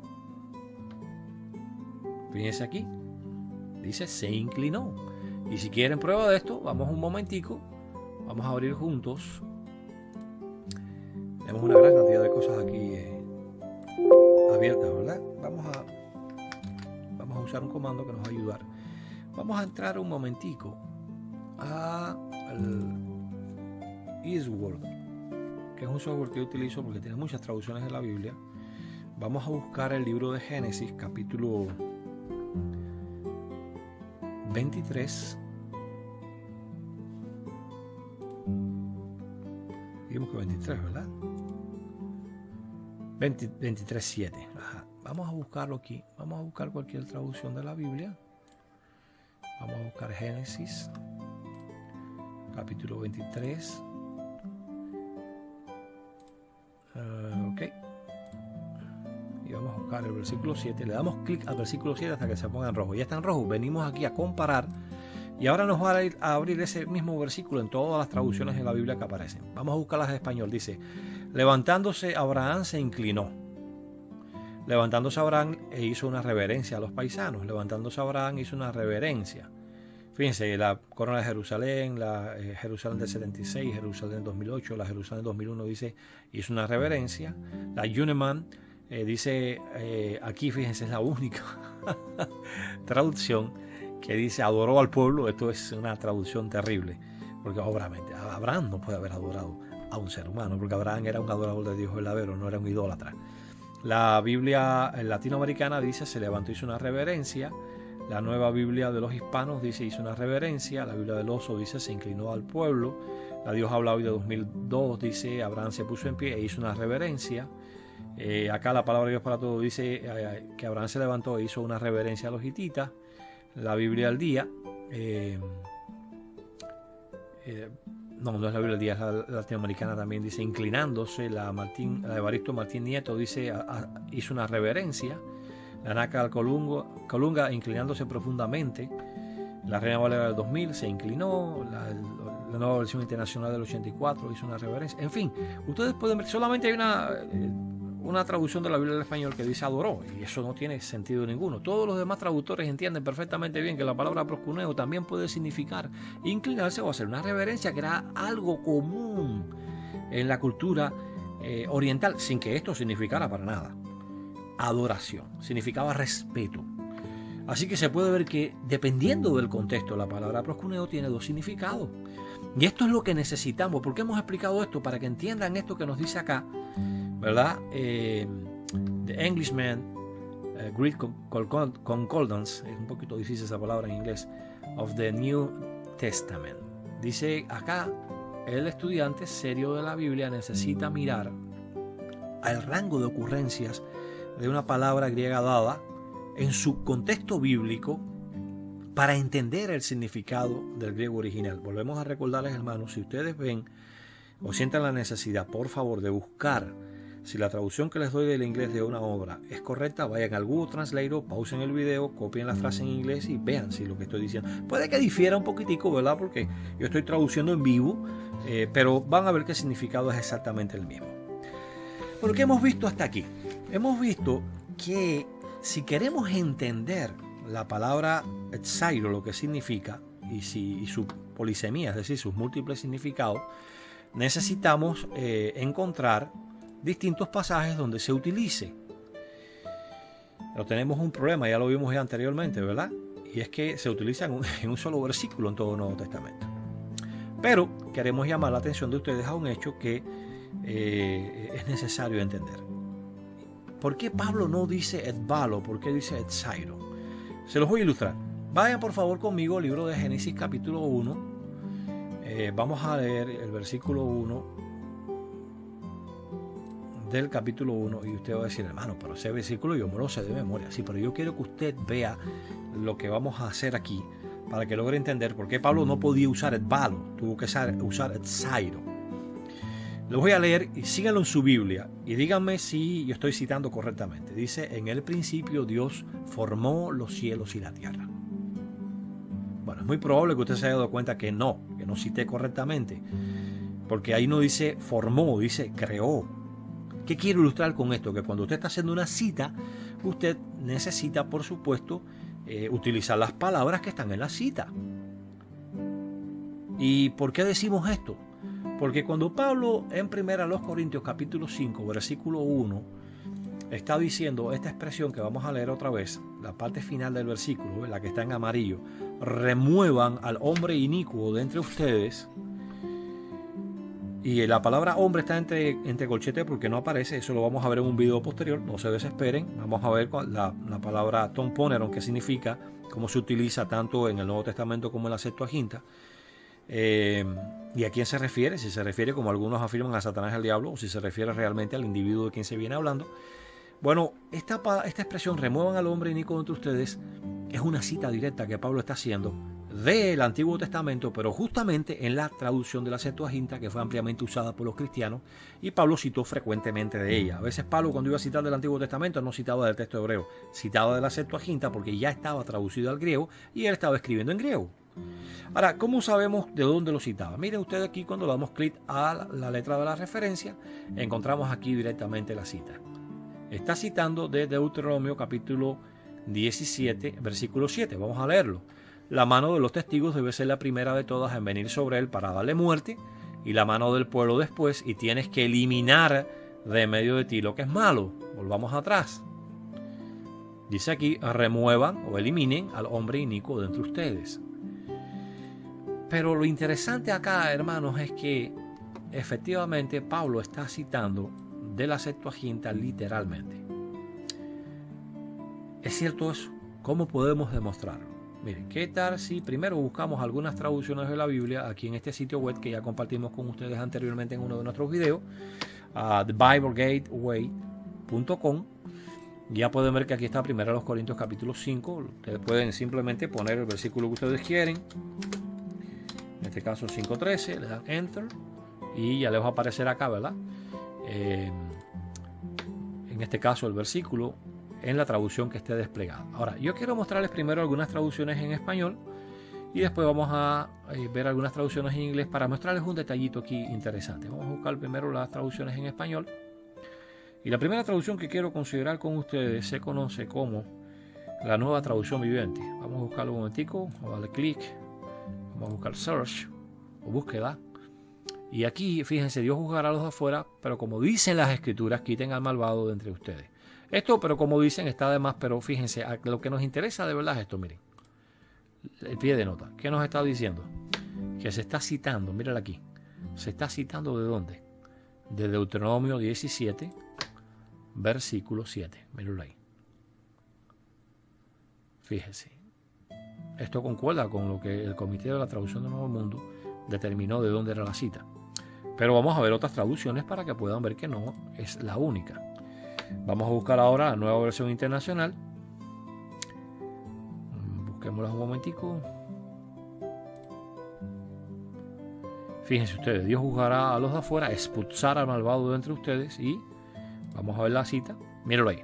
Fíjense aquí. Dice, se inclinó. Y si quieren prueba de esto, vamos un momentico. Vamos a abrir juntos. Tenemos una gran cantidad de cosas aquí abiertas, ¿verdad? Vamos a usar un comando que nos va a ayudar. Vamos a entrar un momentico al Eastword, que es un software que yo utilizo porque tiene muchas traducciones de la Biblia. Vamos a buscar el libro de Génesis, capítulo 23. Digamos que 23, ¿verdad? 23:7. Vamos a buscarlo aquí. Vamos a buscar cualquier traducción de la Biblia. Vamos a buscar Génesis, capítulo 23. Ok. Y vamos a buscar el versículo 7. Le damos clic al versículo 7 hasta que se ponga en rojo. Ya está en rojo. Venimos aquí a comparar. Y ahora nos va a abrir ese mismo versículo en todas las traducciones de la Biblia que aparecen. Vamos a buscarlas en español. Dice, levantándose Abraham se inclinó. Levantándose Abraham e hizo una reverencia a los paisanos. Levantándose Abraham hizo una reverencia. Fíjense, la corona de Jerusalén, la Jerusalén del 76, Jerusalén del 2008, la Jerusalén del 2001 dice, hizo una reverencia. La Yuneman dice, aquí fíjense, es la única traducción que dice, adoró al pueblo. Esto es una traducción terrible, porque obviamente Abraham no puede haber adorado a un ser humano, porque Abraham era un adorador de Dios verdadero, no era un idólatra. La Biblia latinoamericana dice, se levantó y hizo una reverencia. La Nueva Biblia de los Hispanos dice, hizo una reverencia. La Biblia del Oso dice, se inclinó al pueblo. La Dios habla hoy de 2002 dice, Abraham se puso en pie e hizo una reverencia. Acá la palabra de Dios para todos dice que Abraham se levantó e hizo una reverencia a los hititas. La Biblia al día, no es la Biblia al día, es la latinoamericana, también dice inclinándose. La Evaristo Martín Nieto dice, hizo una reverencia. La Nácar Colunga inclinándose profundamente. La Reina Valera del 2000 se inclinó. La nueva versión internacional del 84 hizo una reverencia. En fin, ustedes pueden ver, solamente hay una traducción de la Biblia del español que dice adoró, y eso no tiene sentido ninguno. Todos los demás traductores entienden perfectamente bien que la palabra proscuneo también puede significar inclinarse o hacer una reverencia, que era algo común en la cultura oriental, sin que esto significara para nada adoración, significaba respeto. Así que se puede ver que dependiendo del contexto, la palabra proskuneo tiene dos significados. Y esto es lo que necesitamos. ¿Por qué hemos explicado esto? Para que entiendan esto que nos dice acá, ¿verdad? The Englishman, Greek Concordance, es un poquito difícil esa palabra en inglés, of the New Testament. Dice acá, el estudiante serio de la Biblia necesita mirar al rango de ocurrencias de una palabra griega dada en su contexto bíblico para entender el significado del griego original. Volvemos a recordarles, hermanos, si ustedes ven o sientan la necesidad, por favor, de buscar si la traducción que les doy del inglés de una obra es correcta, vayan al Google Translator, pausen el video, copien la frase en inglés y vean si lo que estoy diciendo. Puede que difiera un poquitico, ¿verdad? Porque yo estoy traduciendo en vivo, pero van a ver que el significado es exactamente el mismo. Bueno, ¿qué hemos visto hasta aquí? Hemos visto que si queremos entender la palabra etsairo, lo que significa, y su polisemía, es decir, sus múltiples significados, necesitamos encontrar distintos pasajes donde se utilice. Pero tenemos un problema, ya lo vimos ya anteriormente, ¿verdad? Y es que se utiliza en un solo versículo en todo el Nuevo Testamento. Pero queremos llamar la atención de ustedes a un hecho que es necesario entender. ¿Por qué Pablo no dice etbalo? ¿Por qué dice etsairo? Se los voy a ilustrar. Vayan por favor conmigo al libro de Génesis capítulo 1. Vamos a leer el versículo 1 del capítulo 1 y usted va a decir, hermano, pero ese versículo yo me lo sé de memoria. Sí, pero yo quiero que usted vea lo que vamos a hacer aquí para que logre entender por qué Pablo no podía usar etbalo, tuvo que usar etsairo. Lo voy a leer y síganlo en su Biblia y díganme si yo estoy citando correctamente. Dice, en el principio Dios formó los cielos y la tierra. Bueno, es muy probable que usted se haya dado cuenta que no cité correctamente, porque ahí no dice formó, dice creó. ¿Qué quiero ilustrar con esto? Que cuando usted está haciendo una cita, usted necesita, por supuesto, utilizar las palabras que están en la cita. ¿Y por qué decimos esto? Porque cuando Pablo en 1 Corintios capítulo 5, versículo 1, está diciendo esta expresión que vamos a leer otra vez, la parte final del versículo, la que está en amarillo, remuevan al hombre inicuo de entre ustedes. Y la palabra hombre está entre colchetes porque no aparece, eso lo vamos a ver en un video posterior, no se desesperen, vamos a ver la palabra tomponeron, qué significa, cómo se utiliza tanto en el Nuevo Testamento como en la Septuaginta, y a quién se refiere, si se refiere como algunos afirman a Satanás y al diablo, o si se refiere realmente al individuo de quien se viene hablando. Bueno, esta expresión, remuevan al hombre inicuo entre ustedes, es una cita directa que Pablo está haciendo del Antiguo Testamento, pero justamente en la traducción de la Septuaginta, que fue ampliamente usada por los cristianos, y Pablo citó frecuentemente de ella. A veces Pablo, cuando iba a citar del Antiguo Testamento, no citaba del texto hebreo, citaba de la Septuaginta porque ya estaba traducido al griego y él estaba escribiendo en griego. Ahora, ¿cómo sabemos de dónde lo citaba? Miren ustedes aquí, cuando le damos clic a la letra de la referencia, encontramos aquí directamente la cita. Está citando de Deuteronomio capítulo 17, versículo 7. Vamos a leerlo. La mano de los testigos debe ser la primera de todas en venir sobre él para darle muerte, y la mano del pueblo después, y tienes que eliminar de medio de ti lo que es malo. Volvamos atrás. Dice aquí, remuevan o eliminen al hombre inicuo de entre ustedes. Pero lo interesante acá, hermanos, es que efectivamente Pablo está citando de la Septuaginta literalmente. ¿Es cierto eso? ¿Cómo podemos demostrarlo? Miren, ¿qué tal si primero buscamos algunas traducciones de la Biblia aquí en este sitio web que ya compartimos con ustedes anteriormente en uno de nuestros videos, thebiblegateway.com? Ya pueden ver que aquí está 1 Corintios capítulo 5. Ustedes pueden simplemente poner el versículo que ustedes quieren. En este caso 5.13, le dan Enter y ya les va a aparecer acá, ¿verdad? En este caso el versículo en la traducción que esté desplegada. Ahora, yo quiero mostrarles primero algunas traducciones en español y después vamos a ver algunas traducciones en inglés para mostrarles un detallito aquí interesante. Vamos a buscar primero las traducciones en español. Y la primera traducción que quiero considerar con ustedes se conoce como la Nueva Traducción Viviente. Vamos a buscarlo un momentico, vamos a darle clic, vamos a buscar search o búsqueda. Y aquí, fíjense, Dios juzgará a los de afuera, pero como dicen las Escrituras, quiten al malvado de entre ustedes. Esto, pero como dicen, está de más, pero fíjense, lo que nos interesa de verdad es esto, miren. El pie de nota. ¿Qué nos está diciendo? Que se está citando, mírala aquí. Se está citando ¿de dónde? De Deuteronomio 17, versículo 7. Mírenlo ahí. Fíjense. Esto concuerda con lo que el Comité de la Traducción del Nuevo Mundo determinó de dónde era la cita. Pero vamos a ver otras traducciones para que puedan ver que no es la única. Vamos a buscar ahora la nueva versión internacional. Busquémosla un momentico. Fíjense ustedes, Dios juzgará a los de afuera, expulsar al malvado de entre ustedes, y vamos a ver la cita. Mírenlo ahí.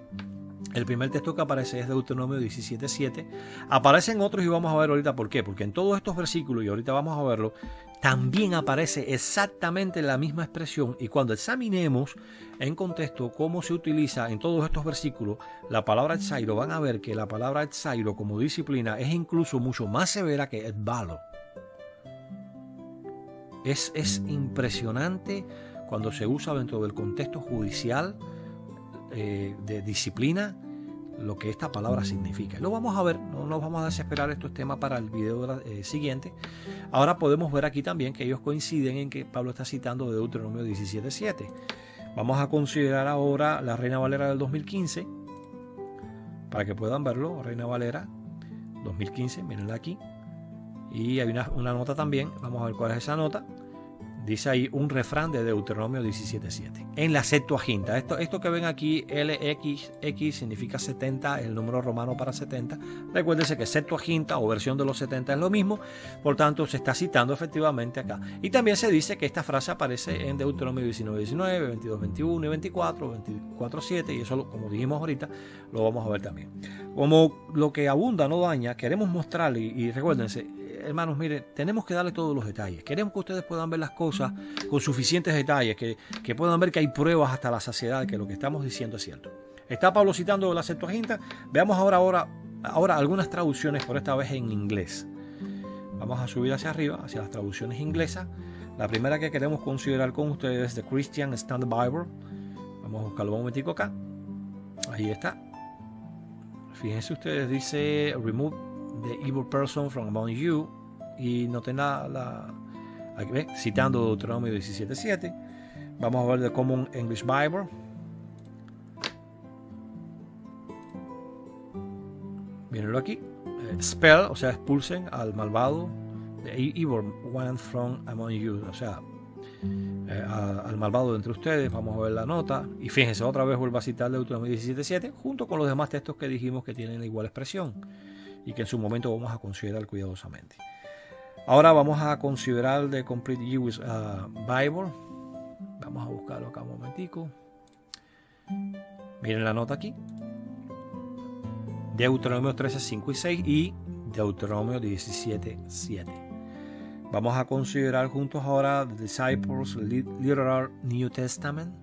El primer texto que aparece es Deuteronomio 17:7. Aparecen otros y vamos a ver ahorita por qué. Porque en todos estos versículos, y ahorita vamos a verlo, también aparece exactamente la misma expresión. Y cuando examinemos en contexto cómo se utiliza en todos estos versículos la palabra etzairo, van a ver que la palabra etzairo como disciplina es incluso mucho más severa que etbalo. Es impresionante cuando se usa dentro del contexto judicial de disciplina lo que esta palabra significa. Lo vamos a ver, no nos vamos a desesperar, esto es tema para el video siguiente. Ahora podemos ver aquí también que ellos coinciden en que Pablo está citando de Deuteronomio 17:7. Vamos a considerar ahora la Reina Valera del 2015 para que puedan verlo. Reina Valera 2015, mírenla aquí. Y hay una nota también, vamos a ver cuál es esa nota. Dice ahí un refrán de Deuteronomio 17:7. En la Septuaginta. Esto que ven aquí, LXX significa 70, el número romano para 70. Recuérdense que Septuaginta o versión de los 70 es lo mismo. Por tanto, se está citando efectivamente acá. Y también se dice que esta frase aparece en Deuteronomio 19:19, 22:21 y 24:7. Y eso, como dijimos ahorita, lo vamos a ver también. Como lo que abunda no daña, queremos mostrarle, y recuérdense, hermanos, miren, tenemos que darle todos los detalles. Queremos que ustedes puedan ver las cosas con suficientes detalles, que puedan ver que hay pruebas hasta la saciedad de que lo que estamos diciendo es cierto. Está Pablo citando la Septuaginta. Veamos ahora algunas traducciones, por esta vez en inglés. Vamos a subir hacia arriba, hacia las traducciones inglesas. La primera que queremos considerar con ustedes es The Christian Standard Bible. Vamos a buscarlo un momentico acá. Ahí está. Fíjense ustedes, dice remove the evil person from among you, y noten aquí, citando Deuteronomio 17:7. Vamos a ver The Common English Bible. Mírenlo aquí. Expel, o sea, expulsen al malvado. The evil one from among you, o sea, al malvado de entre ustedes. Vamos a ver la nota. Y fíjense, otra vez vuelvo a citar Deuteronomio 17:7, junto con los demás textos que dijimos que tienen la igual expresión y que en su momento vamos a considerar cuidadosamente. Ahora vamos a considerar The Complete Jewish Bible. Vamos a buscarlo acá un momentico. Miren la nota aquí. Deuteronomio 13:5 y 6 y Deuteronomio 17:7. Vamos a considerar juntos ahora The Disciples Literal New Testament.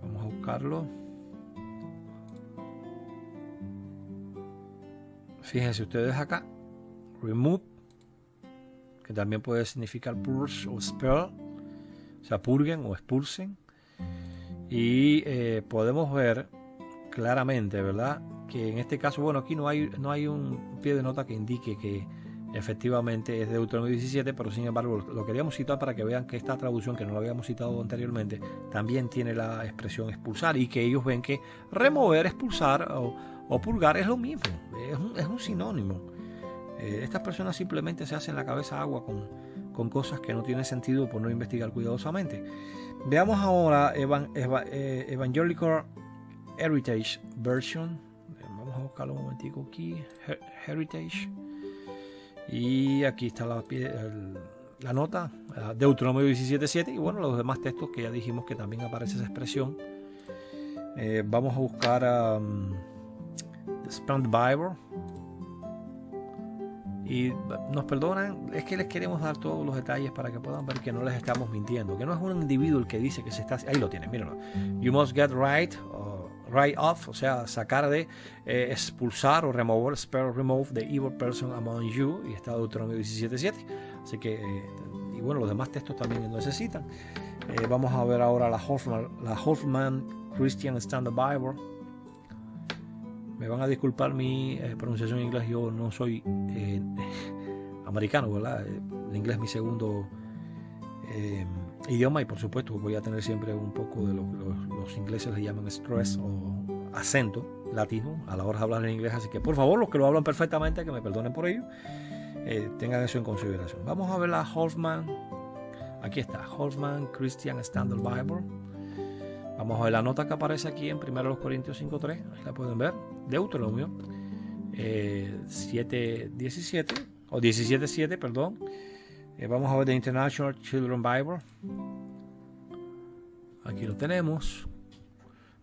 Vamos a buscarlo. Fíjense ustedes acá. Remove, que también puede significar purge o expel, o sea, purguen o expulsen. Y podemos ver claramente, ¿verdad?, que en este caso, bueno, aquí no hay un pie de nota que indique que efectivamente es de Deuteronomio 17, pero sin embargo lo queríamos citar para que vean que esta traducción, que no lo habíamos citado anteriormente, también tiene la expresión expulsar, y que ellos ven que remover, expulsar o purgar es lo mismo, es un sinónimo. Estas personas simplemente se hacen la cabeza agua con cosas que no tienen sentido por no investigar cuidadosamente. Veamos ahora Evangelical Heritage Version. Vamos a buscarlo un momentico aquí. Heritage. Y aquí está la nota, Deuteronomio 17:7, y bueno, los demás textos que ya dijimos que también aparece esa expresión. Vamos a buscar The Standard Bible. Y nos perdonan, es que les queremos dar todos los detalles para que puedan ver que no les estamos mintiendo, que no es un individuo el que dice que se está... Ahí lo tienen, mírenlo. You must get right off, o sea, sacar de, expulsar o remover, spare, remove the evil person among you, y está Deuteronomio 17:7. Así que, y bueno, los demás textos también lo necesitan. Vamos a ver ahora la Hoffman Christian Standard Bible. Me van a disculpar mi pronunciación en inglés, yo no soy americano, ¿verdad? El inglés es mi segundo idioma y por supuesto voy a tener siempre un poco de los ingleses le llaman stress o acento latino a la hora de hablar en inglés, así que por favor los que lo hablan perfectamente, que me perdonen por ello, tengan eso en consideración. Vamos a ver la Hoffman, aquí está, Hoffman Christian Standard Bible. Vamos a ver la nota que aparece aquí en 1 Corintios 5.3, ahí la pueden ver, Deuteronomio 7.17 o 17.7, perdón. Vamos a ver The International Children Bible. Aquí lo tenemos.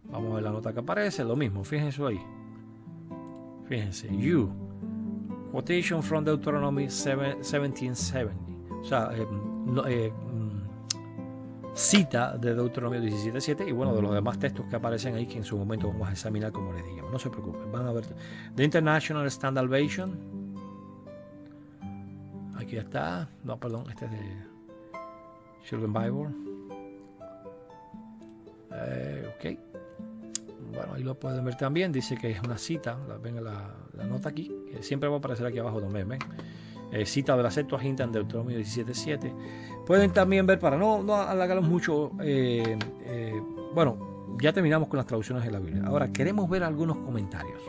Vamos a ver la nota que aparece. Lo mismo, fíjense ahí. Fíjense. You. Quotation from Deuteronomy 1770. O sea, cita de Deuteronomio 17.7. Y bueno, de los demás textos que aparecen ahí que en su momento vamos a examinar como les digamos. No se preocupen. Van a ver The International Standard Version. Aquí está, no, perdón, este es de Children Bible. Ok. Bueno, ahí lo pueden ver también. Dice que es una cita. Ven la nota aquí, que siempre va a aparecer aquí abajo también. ¿Ven? Cita de la Septuaginta en Deuteronomio 17.7. Pueden también ver, para no alargarlos mucho, bueno, ya terminamos con las traducciones de la Biblia. Ahora queremos ver algunos comentarios.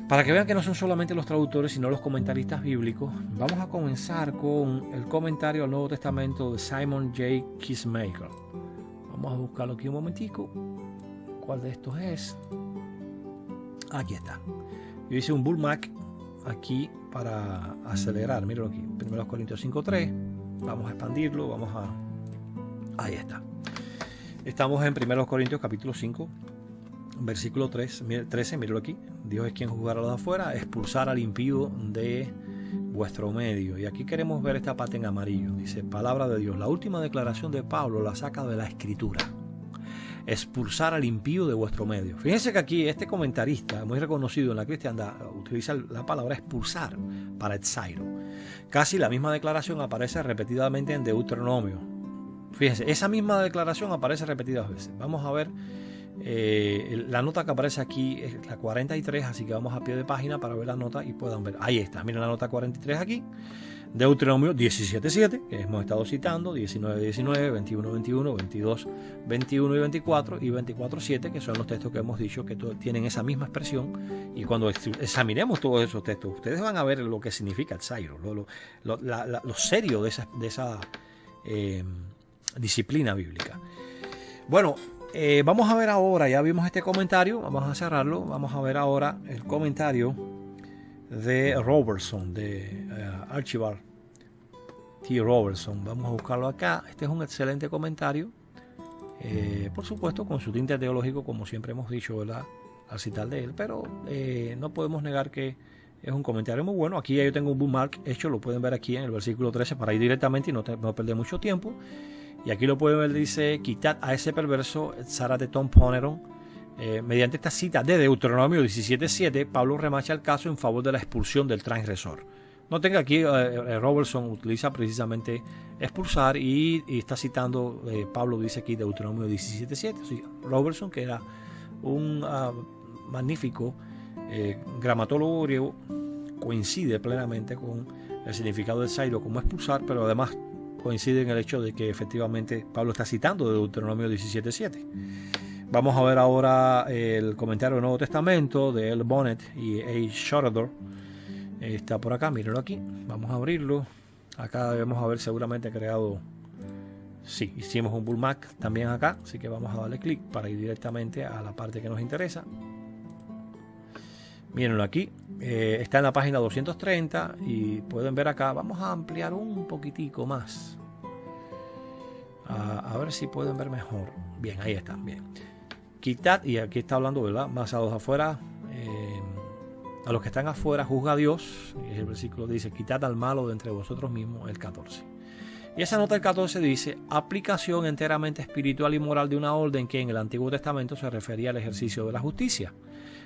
Para que vean que no son solamente los traductores, sino los comentaristas bíblicos, vamos a comenzar con el comentario al Nuevo Testamento de Simon J. Kingsmaker. Vamos a buscarlo aquí un momentico. ¿Cuál de estos es? Aquí está. Yo hice un bookmark aquí para acelerar. Mírenlo aquí. 1 Corintios 5.3. Vamos a expandirlo. Ahí está. Estamos en 1 Corintios capítulo 5. Versículo 13, míralo aquí. Dios es quien juzgará a los de afuera, expulsar al impío de vuestro medio. Y aquí queremos ver esta parte en amarillo. Dice, palabra de Dios. La última declaración de Pablo la saca de la Escritura. Expulsar al impío de vuestro medio. Fíjense que aquí este comentarista, muy reconocido en la cristiandad, utiliza la palabra expulsar para exairo. Casi la misma declaración aparece repetidamente en Deuteronomio. Fíjense, esa misma declaración aparece repetidas veces. Vamos a ver. La nota que aparece aquí es la 43, así que vamos a pie de página para ver la nota y puedan ver. Ahí está, miren la nota 43 aquí. Deuteronomio 17.7, que hemos estado citando, 19.19, 21.21, 22.21 y 24, y 24.7, que son los textos que hemos dicho que tienen esa misma expresión. Y cuando examinemos todos esos textos, ustedes van a ver lo que significa el Zairo, lo serio de esa disciplina bíblica. Bueno, vamos a ver ahora, ya vimos este comentario, vamos a cerrarlo, vamos a ver ahora el comentario de Robertson, de Archibald T. Robertson. Vamos a buscarlo acá. Este es un excelente comentario, por supuesto con su tinte teológico, como siempre hemos dicho, ¿verdad?, al citar de él, pero no podemos negar que es un comentario muy bueno. Aquí yo tengo un bookmark hecho, lo pueden ver aquí en el versículo 13 para ir directamente y no perder mucho tiempo. Y aquí lo pueden ver, dice, quitad a ese perverso, Sara de Tom Poneron. Mediante esta cita de Deuteronomio 17.7, Pablo remacha el caso en favor de la expulsión del transgresor. Noten que aquí Robertson utiliza precisamente expulsar y está citando, Pablo dice aquí Deuteronomio 17.7. Sí, Robertson, que era un magnífico gramatólogo griego, coincide plenamente con el significado del Zairo como expulsar, pero además coincide en el hecho de que efectivamente Pablo está citando de Deuteronomio 17.7. Vamos a ver ahora el comentario del Nuevo Testamento de L. Bonnet y A. Schroeder. Está por acá, mírenlo aquí. Vamos a abrirlo. Acá debemos haber seguramente creado... Sí, hicimos un bookmark también acá, así que vamos a darle clic para ir directamente a la parte que nos interesa. Mírenlo aquí. Está en la página 230 y pueden ver acá. Vamos a ampliar un poquitico más. A ver si pueden ver mejor. Bien, ahí está. Bien. Quitad, y aquí está hablando, ¿verdad?, más a los afuera. A los que están afuera juzga a Dios. Y el versículo dice, quitad al malo de entre vosotros mismos, el 14. Y esa nota del 14 dice, aplicación enteramente espiritual y moral de una orden que en el Antiguo Testamento se refería al ejercicio de la justicia.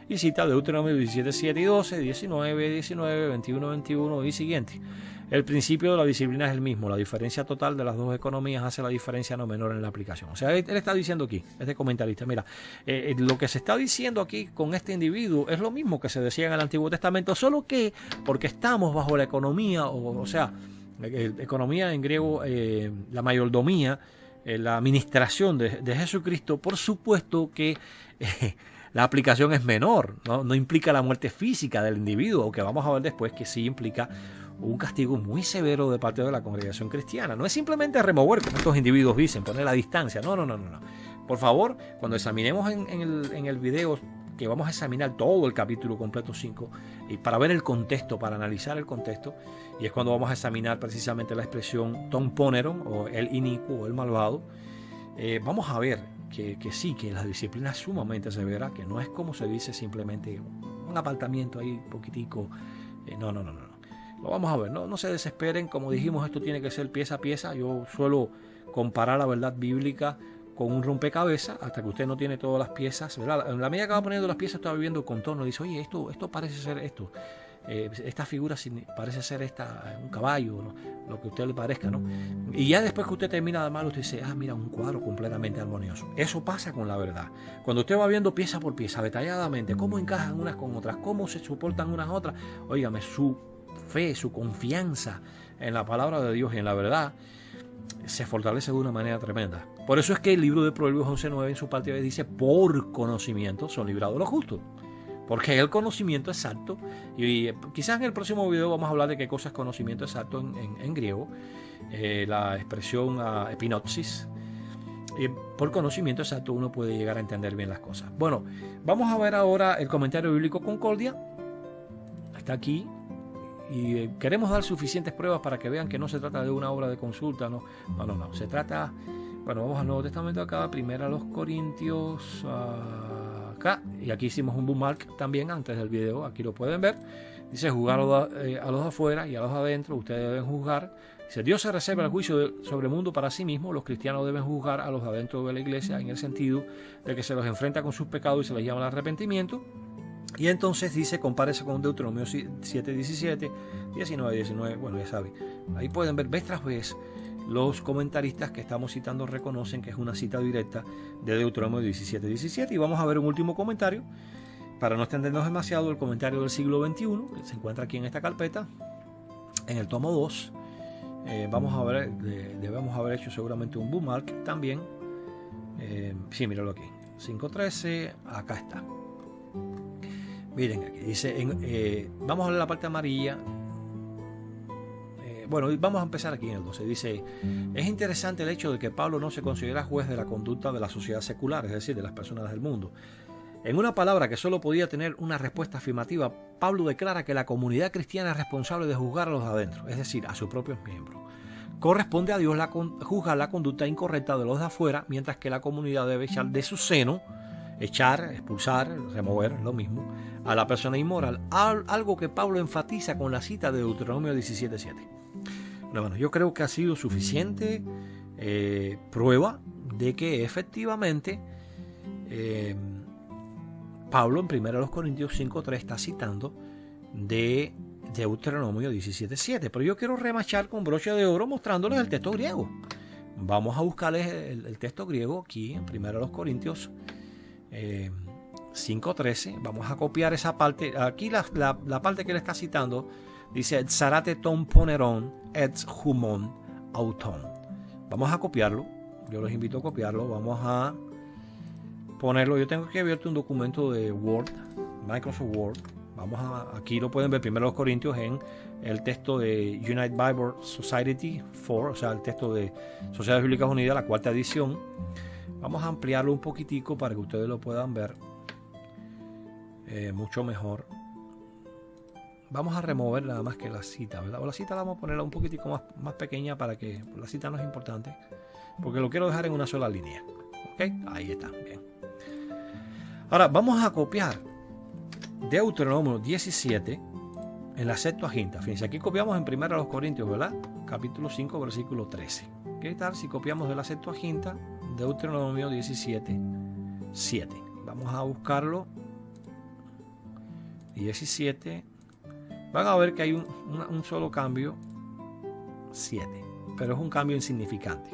Y cita Deuteronomio 17.7 y 12, 19, 19, 21, 21 y siguiente. el principio de la disciplina es el mismo. La diferencia total de las dos economías hace la diferencia no menor en la aplicación. O sea, él está diciendo aquí, este comentarista, mira, lo que se está diciendo aquí con este individuo es lo mismo que se decía en el Antiguo Testamento, solo que porque estamos bajo la economía, o sea, economía en griego, la mayordomía, la administración de Jesucristo, por supuesto que la aplicación es menor, no implica la muerte física del individuo, aunque vamos a ver después que sí implica un castigo muy severo de parte de la congregación cristiana. No es simplemente remover, como estos individuos dicen, poner la distancia. No. Por favor, cuando examinemos en el video, que vamos a examinar todo el capítulo completo 5, y para ver el contexto, para analizar el contexto, y es cuando vamos a examinar precisamente la expresión Tom Poneron, o el inicuo, o el malvado, vamos a ver que sí, que la disciplina es sumamente severa, que no es como se dice simplemente un apartamiento ahí poquitico. No. Lo vamos a ver, no se desesperen. Como dijimos, esto tiene que ser pieza a pieza. Yo suelo comparar la verdad bíblica con un rompecabezas hasta que usted no tiene todas las piezas, ¿verdad? En la medida que va poniendo las piezas, está viendo el contorno, dice, oye, esto parece ser esto. Esta figura parece ser un caballo, ¿no? Lo que a usted le parezca, ¿no? Y ya después que usted termina de armarlo, usted dice, mira, un cuadro completamente armonioso. Eso pasa con la verdad. Cuando usted va viendo pieza por pieza, detalladamente, cómo encajan unas con otras, cómo se soportan unas a otras, óigame, su fe, su confianza en la palabra de Dios y en la verdad se fortalece de una manera tremenda. Por eso es que el libro de Proverbios 11:9 en su parte dice, por conocimiento son librados los justos. Porque el conocimiento exacto, y quizás en el próximo video vamos a hablar de qué cosa es conocimiento exacto en griego, la expresión epinopsis, por conocimiento exacto uno puede llegar a entender bien las cosas. Bueno, vamos a ver ahora el comentario bíblico Concordia, está aquí, y queremos dar suficientes pruebas para que vean que no se trata de una obra de consulta, no, se trata, bueno, vamos al Nuevo Testamento acá, primero a los Corintios, acá, y aquí hicimos un bookmark también antes del video, aquí lo pueden ver, dice juzgar a los de afuera y a los de adentro, ustedes deben juzgar. Dice, Dios se reserva el juicio sobre el mundo para sí mismo, los cristianos deben juzgar a los de adentro de la iglesia en el sentido de que se los enfrenta con sus pecados y se les llama al arrepentimiento. Y entonces dice, compárese con Deuteronomio 7:17, 19:19, bueno, ya sabe, ahí pueden ver vez tras vez. Los comentaristas que estamos citando reconocen que es una cita directa de Deuteronomio 17:17. Y vamos a ver un último comentario, para no extendernos demasiado, el comentario del siglo XXI, que se encuentra aquí en esta carpeta, en el tomo 2. Vamos a ver, debemos haber hecho seguramente un bookmark también. Sí, míralo aquí, 5:13, acá está. Miren aquí, dice, vamos a leer la parte amarilla. Bueno, vamos a empezar aquí en el 12. Dice, es interesante el hecho de que Pablo no se considera juez de la conducta de la sociedad secular, es decir, de las personas del mundo. En una palabra que solo podía tener una respuesta afirmativa, Pablo declara que la comunidad cristiana es responsable de juzgar a los de adentro, es decir, a sus propios miembros. Corresponde a Dios juzgar la conducta incorrecta de los de afuera, mientras que la comunidad debe echar de su seno, expulsar, remover, lo mismo, a la persona inmoral, algo que Pablo enfatiza con la cita de Deuteronomio 17:7. Bueno, yo creo que ha sido suficiente prueba de que efectivamente Pablo en 1 Corintios 5:3 está citando de Deuteronomio 17:7, pero yo quiero remachar con broche de oro mostrándoles el texto griego. Vamos a buscarles el texto griego aquí en 1 Corintios 5:13. Vamos a copiar esa parte. Aquí la parte que él está citando dice Zarate ton poneron et humon auton. Vamos a copiarlo. Yo los invito a copiarlo. Vamos a ponerlo. Yo tengo que abierto un documento de Word, Microsoft Word. Aquí lo pueden ver, 1 Corintios, en el texto de United Bible Society 4, o sea, el texto de Sociedades Bíblicas Unidas, la 4ª edición. Vamos a ampliarlo un poquitico para que ustedes lo puedan ver mucho mejor. Vamos a remover nada más que la cita, ¿verdad? O la cita la vamos a ponerla un poquitico más pequeña para que la cita no es importante, porque lo quiero dejar en una sola línea. ¿Ok? Ahí está. Bien. Ahora vamos a copiar Deuteronomio 17 en la Septuaginta. Fíjense, aquí copiamos en 1 Corintios, ¿verdad? Capítulo 5, versículo 13. ¿Qué tal si copiamos de la Septuaginta Deuteronomio 17:7? Vamos a buscarlo. 17. Van a ver que hay un solo cambio. 7. Pero es un cambio insignificante.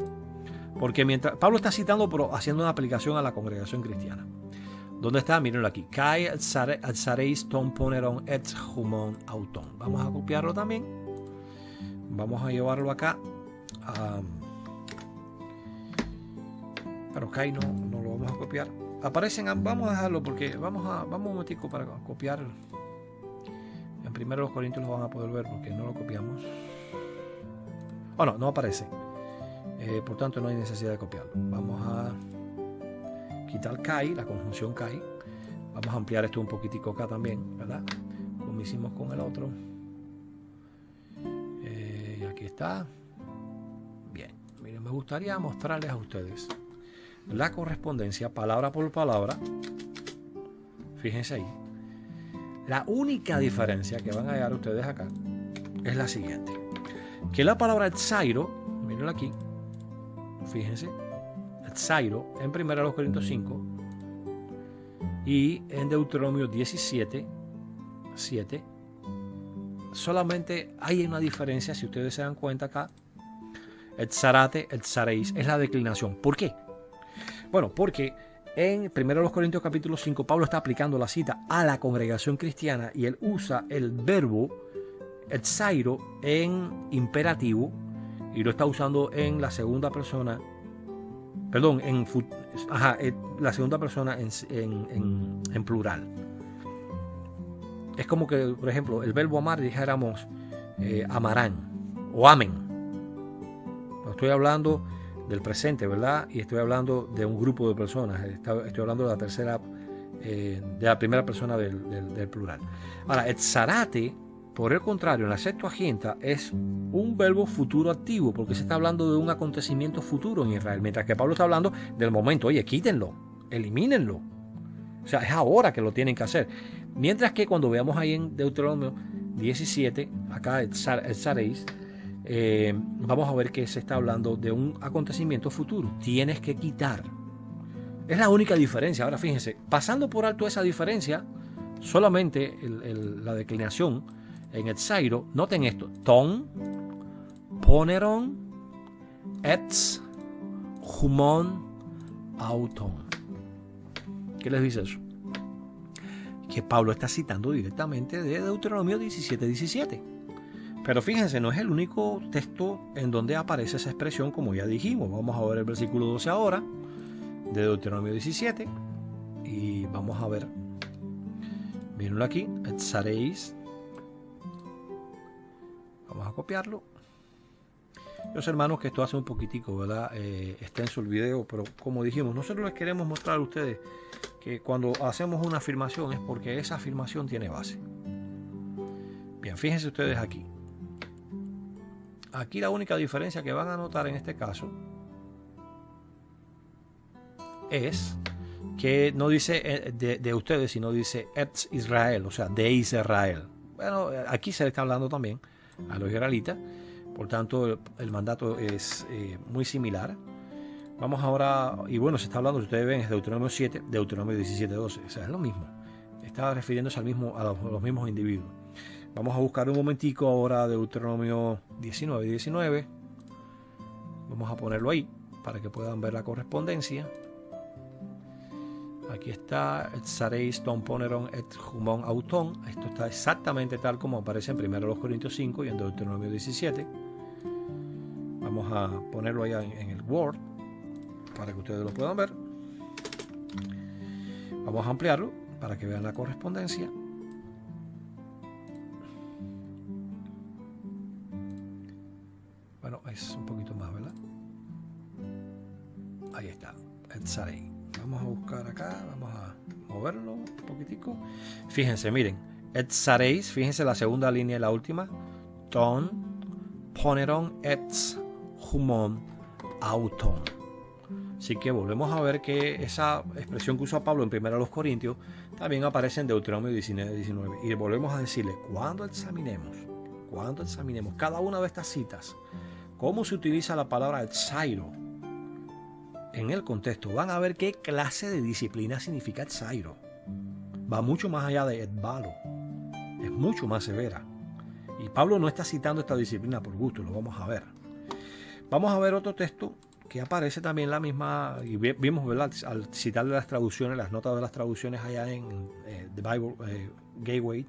Porque mientras Pablo está citando, pero haciendo una aplicación a la congregación cristiana. ¿Dónde está? Mírenlo aquí. Kai alzaréis ton poneron et humon auton. Vamos a copiarlo también. Vamos a llevarlo acá. Pero Kai no lo vamos a copiar. Aparecen, vamos a dejarlo porque vamos un momentico para copiar. En primero los Corintios lo van a poder ver porque no lo copiamos. Bueno, no aparece. Por tanto no hay necesidad de copiarlo. Vamos a quitar Kai, la conjunción Kai. Vamos a ampliar esto un poquitico acá también, ¿verdad? Como hicimos con el otro. Y aquí está. Bien, miren, me gustaría mostrarles a ustedes la correspondencia palabra por palabra. Fíjense ahí. La única diferencia que van a hallar ustedes acá es la siguiente. Que la palabra etzairo, miren aquí, fíjense, etzairo en 1 Corintios 5 y en Deuteronomio 17, 7, solamente hay una diferencia, si ustedes se dan cuenta acá, etzarate, etzareis, es la declinación. ¿Por qué? Bueno, porque en 1 Corintios capítulo 5 Pablo está aplicando la cita a la congregación cristiana y él usa el verbo etzairo en imperativo y lo está usando en la segunda persona, perdón, la segunda persona en plural. Es como que, por ejemplo, el verbo amar dijéramos amarán o amen. Estoy hablando del presente, ¿verdad? Y estoy hablando de un grupo de personas. Estoy hablando de la primera persona del plural. Ahora, etzarate, por el contrario, en la Septuaginta es un verbo futuro activo, porque se está hablando de un acontecimiento futuro en Israel, mientras que Pablo está hablando del momento. Oye, quítenlo, elimínenlo. O sea, es ahora que lo tienen que hacer. Mientras que cuando veamos ahí en Deuteronomio 17, acá etzareis, vamos a ver que se está hablando de un acontecimiento futuro. Tienes que quitar. Es la única diferencia. Ahora fíjense, pasando por alto esa diferencia, solamente la declinación en etzairo, noten esto: ton, poneron, etz, humon, auton. ¿Qué les dice eso? Que Pablo está citando directamente de Deuteronomio 17:17. Pero fíjense, no es el único texto en donde aparece esa expresión, como ya dijimos. Vamos a ver el versículo 12 ahora, de Deuteronomio 17. Y vamos a ver. Mírenlo aquí. Etzareis. Vamos a copiarlo. Yo sé, hermanos, que esto hace un poquitico, ¿verdad? Extenso el video, pero como dijimos, nosotros les queremos mostrar a ustedes que cuando hacemos una afirmación es porque esa afirmación tiene base. Bien, fíjense ustedes aquí. Aquí la única diferencia que van a notar en este caso es que no dice de ustedes, sino dice Etz Israel, o sea, de Israel. Bueno, aquí se le está hablando también a los israelitas, por tanto el mandato es muy similar. Vamos ahora, y bueno, se está hablando, si ustedes ven, es Deuteronomio 7, Deuteronomio 17:12, o sea, es lo mismo. Está refiriéndose a los mismos individuos. Vamos a buscar un momentico ahora Deuteronomio 19:19. Vamos a ponerlo ahí para que puedan ver la correspondencia. Aquí está, etzareis ton poneron et humon auton. Esto está exactamente tal como aparece en 1 Corintios 5 y en Deuteronomio 17. Vamos a ponerlo allá en el Word para que ustedes lo puedan ver. Vamos a ampliarlo para que vean la correspondencia. Bueno, es un poquito más, ¿verdad? Ahí está, etzarei. Vamos a buscar acá, vamos a moverlo un poquitico. Fíjense, miren, etzareis, fíjense la segunda línea y la última. Ton, poneron, etz, humon, auton. Así que volvemos a ver que esa expresión que usa Pablo en 1 Corintios también aparece en Deuteronomio 19:19. Y volvemos a decirle, cuando examinemos cada una de estas citas, cómo se utiliza la palabra etzairo en el contexto, van a ver qué clase de disciplina significa etzairo. Va mucho más allá de etbalo, es mucho más severa. Y Pablo no está citando esta disciplina por gusto, lo vamos a ver. Vamos a ver otro texto que aparece también la misma, y vimos, ¿verdad?, al citar las traducciones, las notas de las traducciones allá en The Bible Gateway.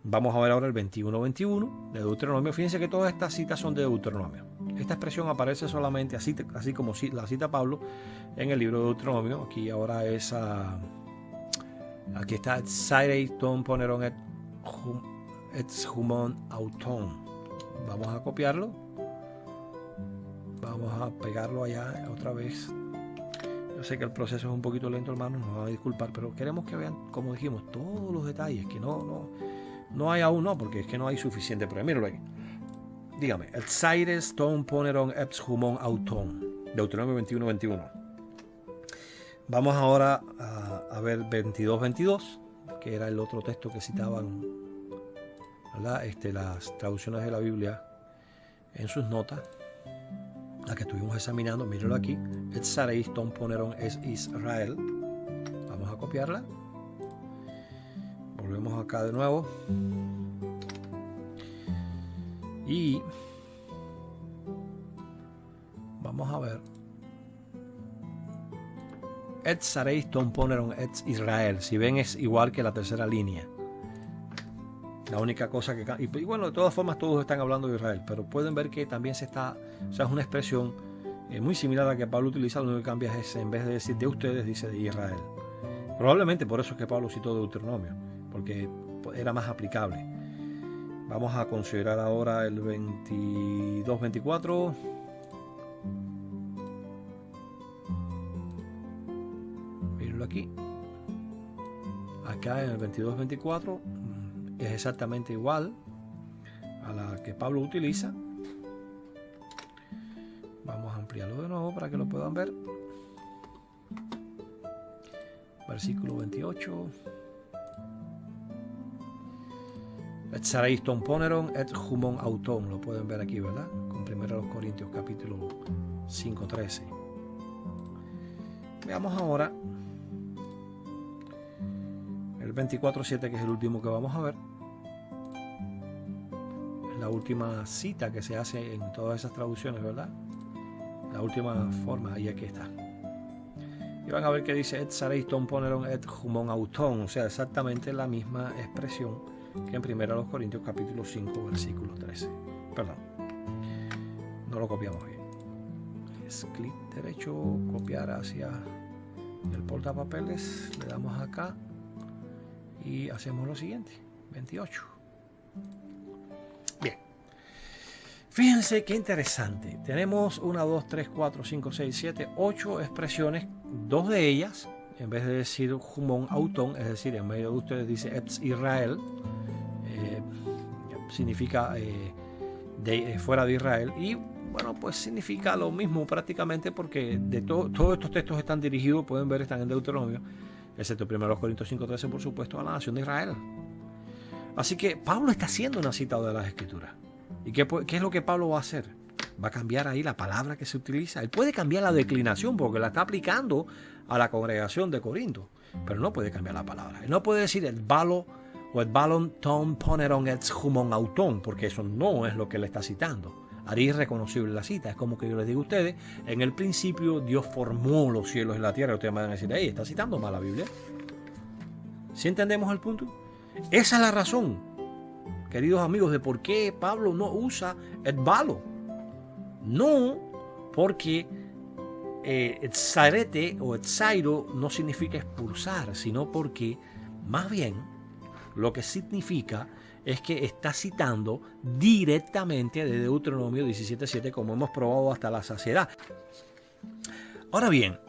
Vamos a ver ahora el 21:21 de Deuteronomio. Fíjense que todas estas citas son de Deuteronomio. Esta expresión aparece solamente así como la cita Pablo en el libro de Deuteronomio. Aquí ahora es aquí está Sairei ton poneron et humon auton. Vamos a copiarlo. Vamos a pegarlo allá otra vez. Yo sé que el proceso es un poquito lento, hermanos, nos van a disculpar, pero queremos que vean, como dijimos, todos los detalles, que no hay aún, porque es que no hay suficiente. Pero míralo ahí. Dígame, et saires ton poneron et humon auton. Deuteronomio 21:21. Vamos ahora a ver 22:22, que era el otro texto que citaban, ¿verdad?, las traducciones de la Biblia en sus notas, la que estuvimos examinando. Míralo aquí. Et sareis ton poneron es Israel. Vamos a copiarla. Volvemos acá de nuevo. Y vamos a ver. Et sareis ton poneron et Israel. Si ven, es igual que la tercera línea. La única cosa que... Y bueno, de todas formas todos están hablando de Israel, pero pueden ver que también es una expresión muy similar a la que Pablo utiliza. Lo único que cambia es, en vez de decir de ustedes, dice de Israel. Probablemente por eso es que Pablo citó Deuteronomio, porque era más aplicable. Vamos a considerar ahora el 22:24. Mírenlo aquí. Acá en el 22:24 es exactamente igual a la que Pablo utiliza. Vamos a ampliarlo de nuevo para que lo puedan ver. Versículo 28. Et sareis ton poneron et humon auton. Lo pueden ver aquí, ¿verdad? Con 1 Corintios capítulo 5:13. Veamos ahora el 24:7, que es el último que vamos a ver. Es la última cita que se hace en todas esas traducciones, ¿verdad? La última forma, y aquí está. Y van a ver que dice et sareis ton poneron et humon auton, o sea, exactamente la misma expresión que en 1 Corintios capítulo 5 versículo 13. Perdón, no lo copiamos bien. Es clic derecho, copiar hacia el portapapeles, le damos acá y hacemos lo siguiente. 28. Bien, fíjense qué interesante. Tenemos 1, 2, 3, 4, 5, 6, 7, 8 expresiones. Dos de ellas, en vez de decir humon auton, es decir, en medio de ustedes dice et Israel, significa fuera de Israel. Y bueno, pues significa lo mismo prácticamente, porque de todos estos textos están dirigidos, pueden ver, están en Deuteronomio, excepto 1 Corintios 5:13, por supuesto, a la nación de Israel. Así que Pablo está haciendo una cita de las Escrituras. ¿Y qué es lo que Pablo va a hacer? Va a cambiar ahí la palabra que se utiliza. Él puede cambiar la declinación porque la está aplicando a la congregación de Corinto, pero no puede cambiar la palabra. Él no puede decir el balo o el balon ton poneron et humon auton, porque eso no es lo que él está citando. Haría irreconocible la cita. Es como que yo les digo a ustedes, en el principio Dios formó los cielos y la tierra. Ustedes me van a decir, está citando mal la Biblia. ¿Sí entendemos el punto? Esa es la razón, queridos amigos, de por qué Pablo no usa et balo. No porque et sarete o et sairo no significa expulsar, sino porque más bien lo que significa es que está citando directamente de Deuteronomio 17:7, como hemos probado hasta la saciedad. Ahora bien,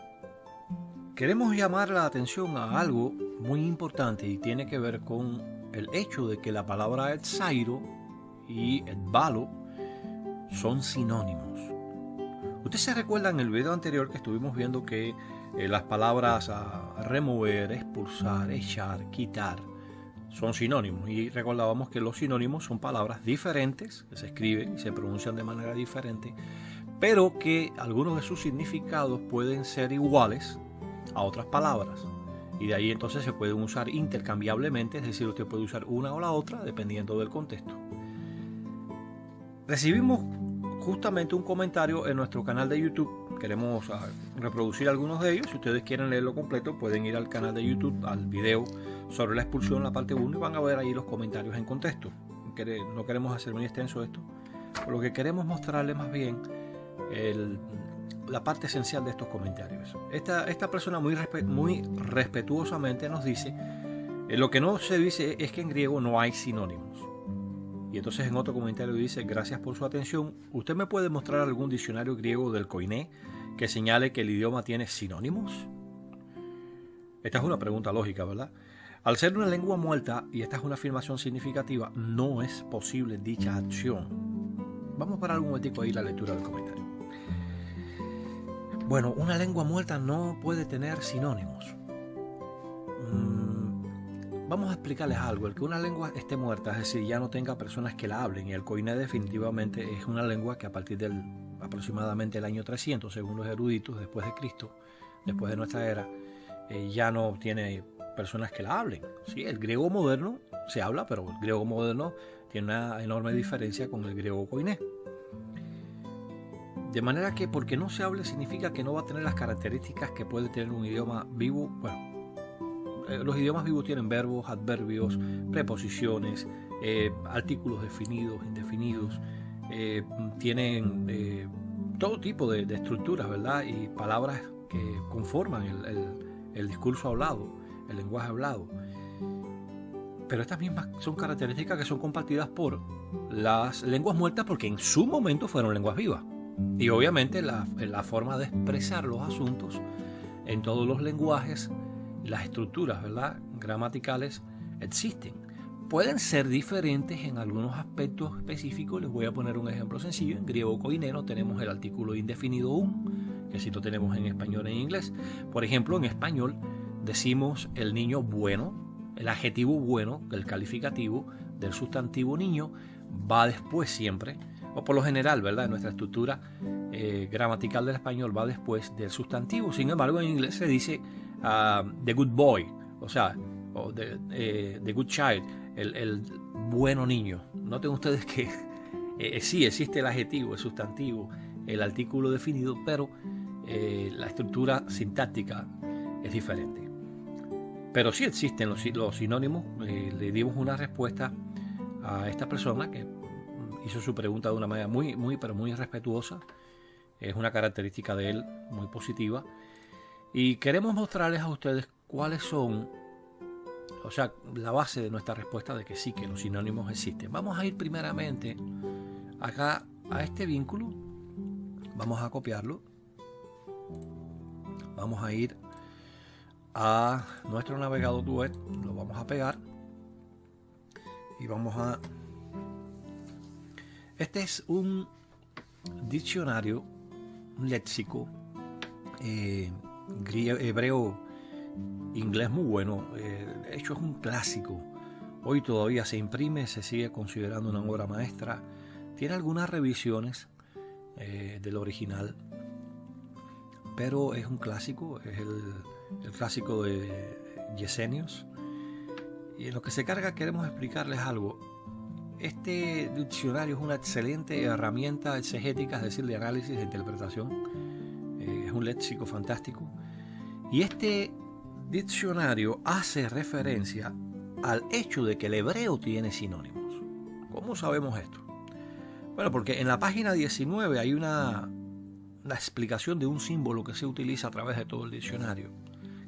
queremos llamar la atención a algo muy importante y tiene que ver con el hecho de que la palabra et sairo y et balo son sinónimos. Ustedes se recuerdan en el video anterior que estuvimos viendo que las palabras remover, expulsar, echar, quitar son sinónimos, y recordábamos que los sinónimos son palabras diferentes que se escriben y se pronuncian de manera diferente, pero que algunos de sus significados pueden ser iguales a otras palabras, y de ahí entonces se pueden usar intercambiablemente, es decir, usted puede usar una o la otra dependiendo del contexto. Recibimos justamente un comentario en nuestro canal de YouTube. Queremos reproducir algunos de ellos. Si ustedes quieren leerlo completo, pueden ir al canal de YouTube, al video sobre la expulsión, la parte 1, y van a ver ahí los comentarios en contexto. No queremos hacer muy extenso esto, por lo que queremos mostrarles más bien la parte esencial de estos comentarios. Esta persona muy respetuosamente nos dice, lo que no se dice es que en griego no hay sinónimos. Y entonces en otro comentario dice, gracias por su atención, ¿usted me puede mostrar algún diccionario griego del Koiné que señale que el idioma tiene sinónimos? Esta es una pregunta lógica, ¿verdad? Al ser una lengua muerta, y esta es una afirmación significativa, no es posible dicha acción. Vamos a parar un momentico ahí la lectura del comentario. Bueno, una lengua muerta no puede tener sinónimos. Vamos a explicarles algo. El que una lengua esté muerta, es decir, ya no tenga personas que la hablen, y el Koiné definitivamente es una lengua que a partir del aproximadamente el año 300, según los eruditos, después de Cristo, después de nuestra era, ya no tiene personas que la hablen. Sí, el griego moderno se habla, pero el griego moderno tiene una enorme diferencia con el griego Koiné. De manera que porque no se hable significa que no va a tener las características que puede tener un idioma vivo. Bueno, los idiomas vivos tienen verbos, adverbios, preposiciones, artículos definidos, indefinidos, tienen todo tipo de estructuras, ¿verdad? Y palabras que conforman el discurso hablado, el lenguaje hablado. Pero estas mismas son características que son compartidas por las lenguas muertas, porque en su momento fueron lenguas vivas. Y obviamente la forma de expresar los asuntos en todos los lenguajes, las estructuras, ¿verdad?, gramaticales existen. Pueden ser diferentes en algunos aspectos específicos. Les voy a poner un ejemplo sencillo. En griego koineno tenemos el artículo indefinido un, que sí lo tenemos en español e en inglés. Por ejemplo, en español decimos el niño bueno, el adjetivo bueno, el calificativo del sustantivo niño va después siempre, o por lo general, ¿verdad?, en nuestra estructura gramatical del español va después del sustantivo. Sin embargo, en inglés se dice the good boy, o sea, the good child, el bueno niño. Noten ustedes que sí existe el adjetivo, el sustantivo, el artículo definido, pero la estructura sintáctica es diferente. Pero sí existen los sinónimos. Le dimos una respuesta a esta persona que hizo su pregunta de una manera pero muy respetuosa. Es una característica de él muy positiva. Y queremos mostrarles a ustedes cuáles son, o sea, la base de nuestra respuesta de que sí, que los sinónimos existen. Vamos a ir primeramente acá a este vínculo. Vamos a copiarlo. Vamos a ir a nuestro navegador web. Lo vamos a pegar. Y vamos a... Este es un diccionario, un léxico hebreo inglés muy bueno. De hecho es un clásico. Hoy todavía se imprime, se sigue considerando una obra maestra. Tiene algunas revisiones del original, pero es un clásico. Es el clásico de Gesenius. Y en lo que se carga queremos explicarles algo. Este diccionario es una excelente herramienta exegética, es decir, de análisis e interpretación. Es un léxico fantástico. Y este diccionario hace referencia al hecho de que el hebreo tiene sinónimos. ¿Cómo sabemos esto? Bueno, porque en la página 19 hay una explicación de un símbolo que se utiliza a través de todo el diccionario,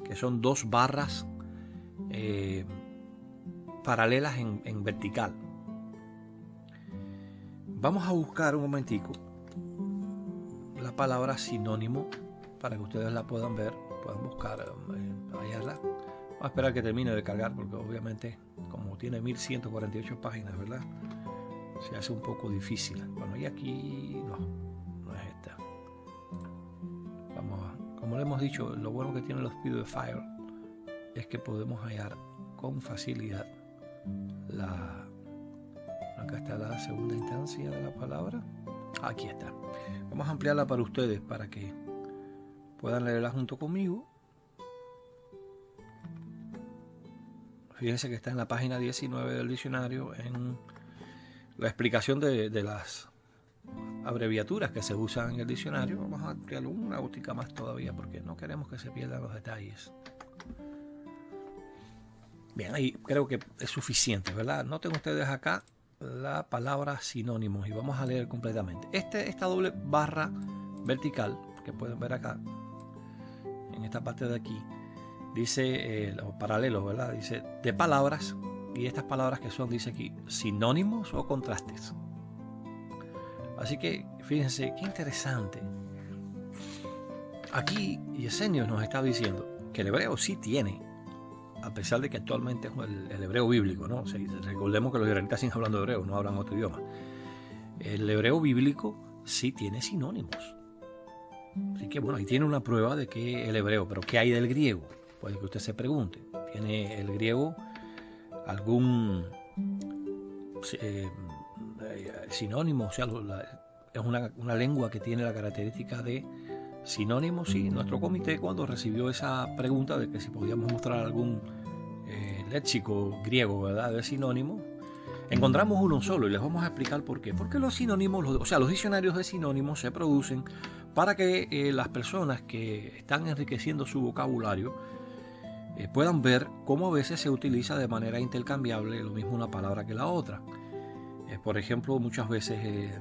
que son dos barras paralelas en vertical. Vamos a buscar un momentico la palabra sinónimo para que ustedes la puedan ver, puedan buscar, hallarla. Vamos a esperar que termine de cargar, porque obviamente como tiene 1148 páginas, ¿verdad?, se hace un poco difícil. Bueno, y aquí no es esta. Como le hemos dicho, lo bueno que tienen los PDF es que podemos hallar con facilidad acá está la segunda instancia de la palabra. Aquí está. Vamos a ampliarla para ustedes para que puedan leerla junto conmigo. Fíjense que está en la página 19 del diccionario, en la explicación de las abreviaturas que se usan en el diccionario. Vamos a ampliarlo una gotica más todavía porque no queremos que se pierdan los detalles. Bien, ahí creo que es suficiente, ¿verdad? Noten ustedes acá la palabra sinónimos y vamos a leer completamente. Esta doble barra vertical que pueden ver acá, en esta parte de aquí, dice los paralelos, ¿verdad? Dice de palabras, y estas palabras que son, dice aquí, sinónimos o contrastes. Así que fíjense qué interesante. Aquí Yesenios nos está diciendo que el hebreo sí tiene, a pesar de que actualmente es el hebreo bíblico, ¿no? O sea, recordemos que los israelitas siguen hablando hebreo, no hablan otro idioma. El hebreo bíblico sí tiene sinónimos. Así que bueno, ahí tiene una prueba de que el hebreo, pero ¿qué hay del griego? Puede que usted se pregunte. ¿Tiene el griego algún sinónimo? O sea, es una lengua que tiene la característica de sinónimos. Sí, nuestro comité, cuando recibió esa pregunta de que si podíamos mostrar algún léxico griego, ¿verdad?, de sinónimos, encontramos uno solo y les vamos a explicar por qué. Porque los sinónimos, los diccionarios de sinónimos se producen para que las personas que están enriqueciendo su vocabulario puedan ver cómo a veces se utiliza de manera intercambiable lo mismo una palabra que la otra. Por ejemplo, muchas veces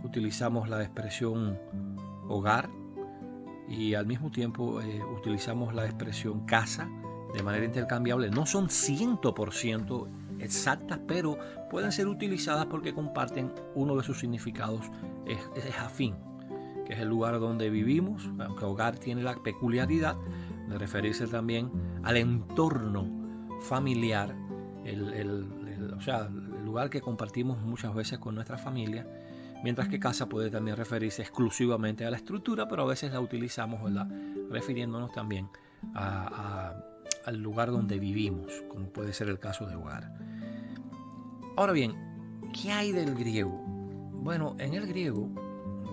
utilizamos la expresión hogar y al mismo tiempo utilizamos la expresión casa de manera intercambiable. No son 100% exactas, pero pueden ser utilizadas porque comparten uno de sus significados, es afín, que es el lugar donde vivimos, aunque hogar tiene la peculiaridad de referirse también al entorno familiar, o sea, el lugar que compartimos muchas veces con nuestra familia, mientras que casa puede también referirse exclusivamente a la estructura, pero a veces la utilizamos, ¿verdad?, refiriéndonos también al lugar donde vivimos, como puede ser el caso de hogar. Ahora bien, ¿qué hay del griego? Bueno, en el griego,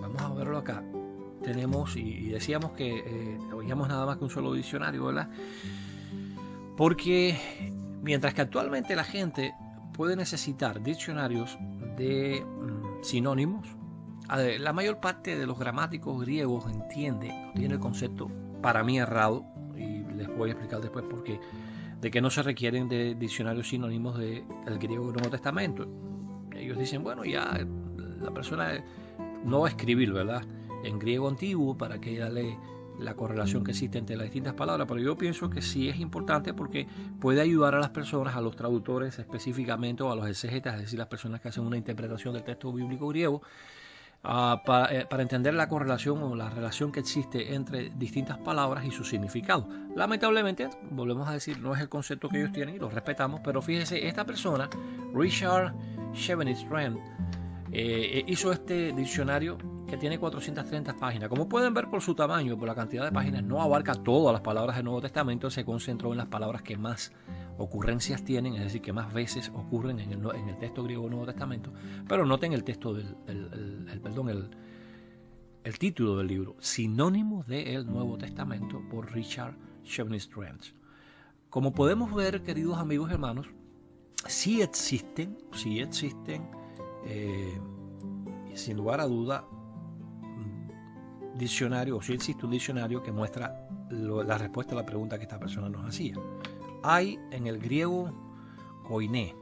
vamos a verlo acá, tenemos, y decíamos que oíamos nada más que un solo diccionario, ¿verdad? Porque mientras que actualmente la gente puede necesitar diccionarios de sinónimos, la mayor parte de los gramáticos griegos tiene el concepto, para mí errado, y les voy a explicar después por qué, de que no se requieren de diccionarios sinónimos del griego del Nuevo Testamento. Ellos dicen, bueno, ya la persona no va a escribir, ¿verdad?, en griego antiguo para que darle la correlación que existe entre las distintas palabras, pero yo pienso que sí es importante porque puede ayudar a las personas, a los traductores específicamente, o a los exégetas, es decir, las personas que hacen una interpretación del texto bíblico griego, para entender la correlación o la relación que existe entre distintas palabras y su significado. Lamentablemente, volvemos a decir, no es el concepto que ellos tienen y lo respetamos, pero fíjense, esta persona, Richard Shevenin-Strand, hizo este diccionario que tiene 430 páginas. Como pueden ver por su tamaño, por la cantidad de páginas, no abarca todas las palabras del Nuevo Testamento, se concentró en las palabras que más ocurrencias tienen, es decir, que más veces ocurren en el texto griego del Nuevo Testamento. Pero noten el texto el título del libro, Sinónimos del Nuevo Testamento, por Richard Shevenin-Strand. Como podemos ver, queridos amigos y hermanos, sí existen, sin lugar a duda, diccionario, o si existe un diccionario que muestra la respuesta a la pregunta que esta persona nos hacía. Hay en el griego koiné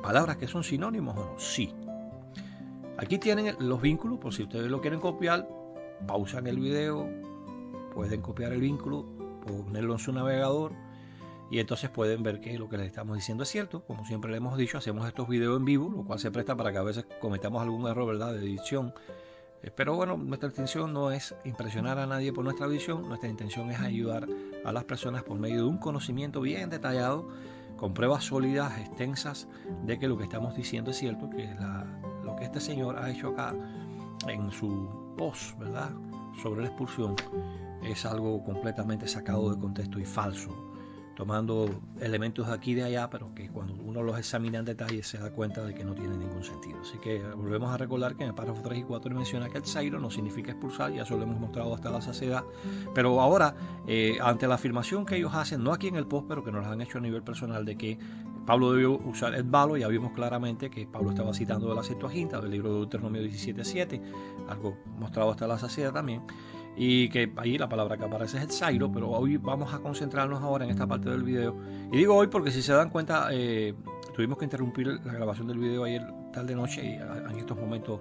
palabras que son sinónimos o no. Sí. Aquí tienen los vínculos, por si ustedes lo quieren copiar, pausan el video, pueden copiar el vínculo, ponerlo en su navegador y entonces pueden ver que lo que les estamos diciendo es cierto. Como siempre le hemos dicho, hacemos estos videos en vivo, lo cual se presta para que a veces cometamos algún error, ¿verdad?, de edición. Pero bueno, nuestra intención no es impresionar a nadie por nuestra visión, nuestra intención es ayudar a las personas por medio de un conocimiento bien detallado, con pruebas sólidas, extensas, de que lo que estamos diciendo es cierto, que lo que este señor ha hecho acá en su post, ¿verdad?, sobre la expulsión, es algo completamente sacado de contexto y falso, tomando elementos de aquí y de allá, pero que cuando uno los examina en detalle se da cuenta de que no tiene ningún sentido. Así que volvemos a recordar que en el párrafo 3 y 4 menciona que el Zairo no significa expulsar, ya eso lo hemos mostrado hasta la saciedad, pero ahora, ante la afirmación que ellos hacen, no aquí en el post, pero que nos lo han hecho a nivel personal, de que Pablo debió usar et balo. Ya vimos claramente que Pablo estaba citando de la Septuaginta, del libro de Deuteronomio 17:7, algo mostrado hasta la saciedad también, y que ahí la palabra que aparece es etzairo, pero hoy vamos a concentrarnos ahora en esta parte del video. Y digo hoy porque si se dan cuenta, tuvimos que interrumpir la grabación del video ayer tarde noche, y en estos momentos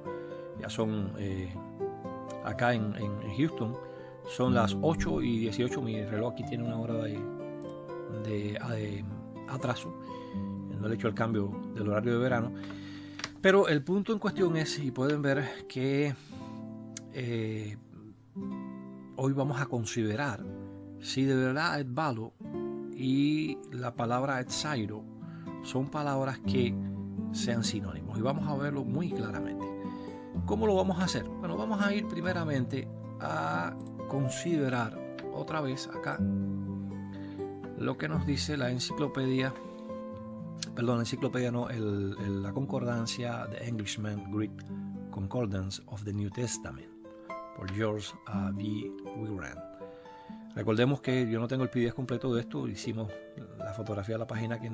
ya son acá en Houston, son las 8:18. Mi reloj aquí tiene una hora de atraso. No le he hecho el cambio del horario de verano. Pero el punto en cuestión es, y pueden ver que hoy vamos a considerar si de verdad et balo y la palabra etzairo son palabras que sean sinónimos. Y vamos a verlo muy claramente. ¿Cómo lo vamos a hacer? Bueno, vamos a ir primeramente a considerar otra vez acá lo que nos dice la enciclopedia, la concordancia de Englishman Greek Concordance of the New Testament por George B. Wigran. Recordemos que yo no tengo el PDF completo de esto, hicimos la fotografía de la página que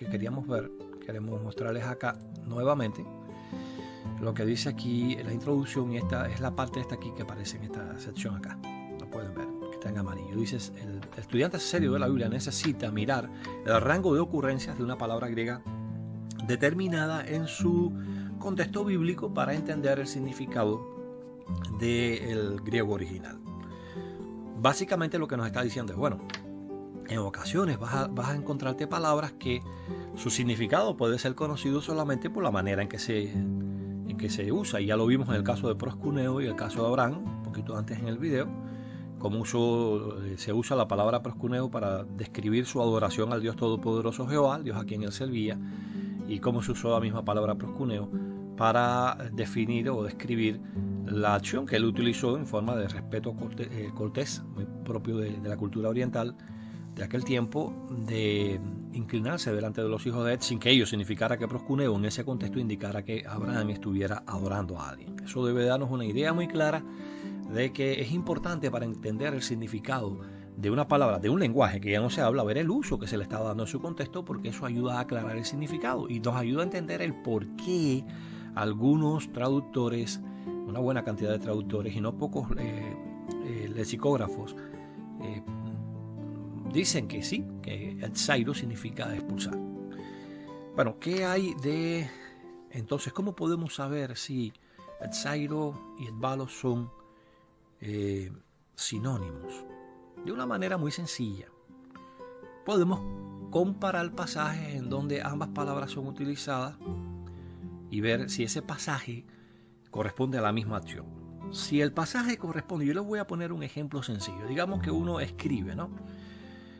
queríamos ver. Queremos mostrarles acá nuevamente lo que dice aquí en la introducción, y esta es la parte esta aquí que aparece en esta sección acá. Lo pueden ver, que está en amarillo. Dice: el estudiante serio de la Biblia necesita mirar el rango de ocurrencias de una palabra griega determinada en su contexto bíblico para entender el significado del griego original. Básicamente lo que nos está diciendo es, bueno, en ocasiones vas a encontrarte palabras que su significado puede ser conocido solamente por la manera en que se usa, y ya lo vimos en el caso de proskuneo y el caso de Abraham, un poquito antes en el video, cómo se usa la palabra proskuneo para describir su adoración al Dios Todopoderoso Jehová, al Dios a quien él servía, y cómo se usó la misma palabra proskuneo para definir o describir la acción que él utilizó en forma de respeto cortés, muy propio de la cultura oriental de aquel tiempo, de inclinarse delante de los hijos de Ed sin que ello significara que proskuneo en ese contexto indicara que Abraham estuviera adorando a alguien. Eso debe darnos una idea muy clara de que es importante, para entender el significado de una palabra, de un lenguaje que ya no se habla, ver el uso que se le está dando en su contexto, porque eso ayuda a aclarar el significado y nos ayuda a entender el por qué algunos traductores, una buena cantidad de traductores y no pocos lexicógrafos, dicen que sí, que etzairo significa expulsar. Bueno, ¿qué hay de...? Entonces, ¿cómo podemos saber si etzairo y et balo son sinónimos? De una manera muy sencilla. Podemos comparar pasajes en donde ambas palabras son utilizadas y ver si ese pasaje corresponde a la misma acción. Si el pasaje corresponde, yo les voy a poner un ejemplo sencillo. Digamos que uno escribe, ¿no?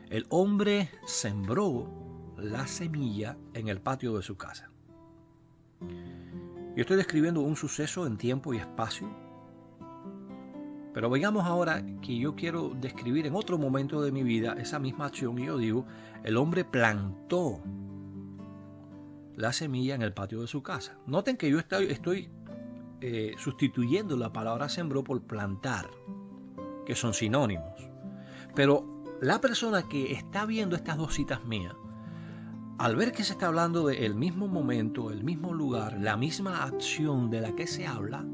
El hombre sembró la semilla en el patio de su casa. Yo estoy describiendo un suceso en tiempo y espacio, pero veamos ahora que yo quiero describir en otro momento de mi vida esa misma acción, y yo digo: el hombre plantó la semilla en el patio de su casa. Noten que yo estoy sustituyendo la palabra sembró por plantar, que son sinónimos. Pero la persona que está viendo estas dos citas mías, al ver que se está hablando del mismo momento, el mismo lugar, la misma acción de la que se habla,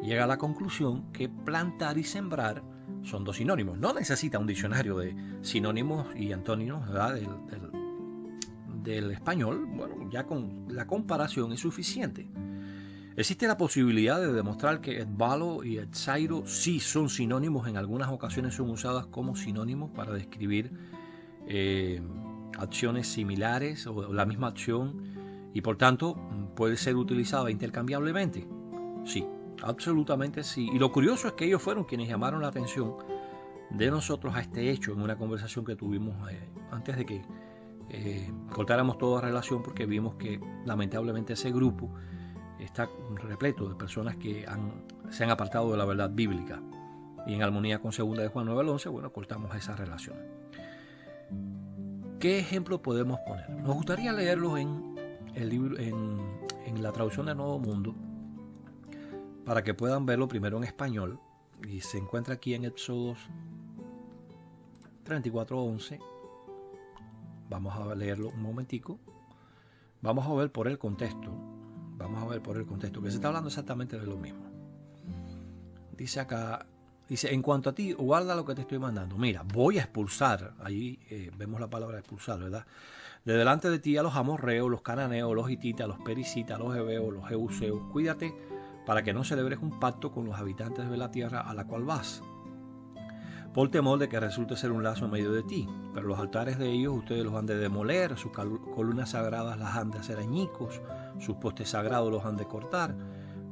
llega a la conclusión que plantar y sembrar son dos sinónimos. No necesita un diccionario de sinónimos y antónimos, ¿verdad?, del español. Bueno, ya con la comparación es suficiente. Existe la posibilidad de demostrar que et balo y etzairo sí son sinónimos. En algunas ocasiones son usadas como sinónimos para describir acciones similares o la misma acción, y por tanto puede ser utilizada intercambiablemente. Sí, absolutamente sí. Y lo curioso es que ellos fueron quienes llamaron la atención de nosotros a este hecho en una conversación que tuvimos antes de que cortáramos toda relación, porque vimos que lamentablemente ese grupo está repleto de personas que se han apartado de la verdad bíblica, y en armonía con 2 de Juan 9:11, bueno, cortamos esa relación. ¿Qué ejemplo podemos poner? Nos gustaría leerlos en el libro, en la traducción de Nuevo Mundo, para que puedan verlo primero en español, y se encuentra aquí en Éxodos 34:11, vamos a leerlo un momentico. Vamos a ver por el contexto. Vamos a ver por el contexto, que se está hablando exactamente de lo mismo. Dice acá, dice, en cuanto a ti, guarda lo que te estoy mandando. Mira, voy a expulsar, ahí vemos la palabra expulsar, ¿verdad? De delante de ti a los amorreos, los cananeos, los hititas, los pericitas, los heveos, los jebuseos. Cuídate para que no celebres un pacto con los habitantes de la tierra a la cual vas, por temor de que resulte ser un lazo en medio de ti. Pero los altares de ellos ustedes los han de demoler, sus columnas sagradas las han de hacer añicos, sus postes sagrados los han de cortar.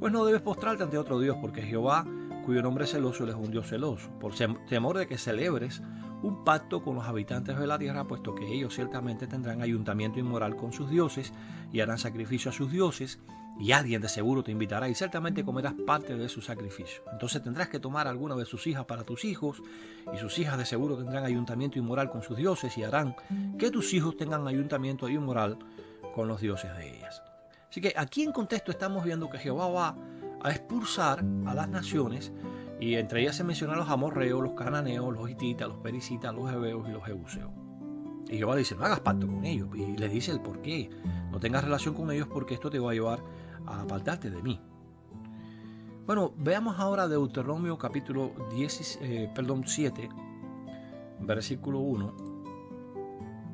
Pues no debes postrarte ante otro Dios, porque Jehová, cuyo nombre es celoso, él es un Dios celoso, por temor de que celebres un pacto con los habitantes de la tierra, puesto que ellos ciertamente tendrán ayuntamiento inmoral con sus dioses y harán sacrificio a sus dioses, y alguien de seguro te invitará y ciertamente comerás parte de su sacrificio. Entonces tendrás que tomar alguna de sus hijas para tus hijos, y sus hijas de seguro tendrán ayuntamiento inmoral con sus dioses y harán que tus hijos tengan ayuntamiento inmoral con los dioses de ellas. Así que aquí en contexto estamos viendo que Jehová va a expulsar a las naciones, y entre ellas se mencionan los amorreos, los cananeos, los hititas, los pericitas, los heveos y los jebuseos. Y Jehová dice, no hagas pacto con ellos, y les dice el por qué. No tengas relación con ellos porque esto te va a llevar a apartarte de mí. Bueno, veamos ahora Deuteronomio capítulo 7, versículo 1,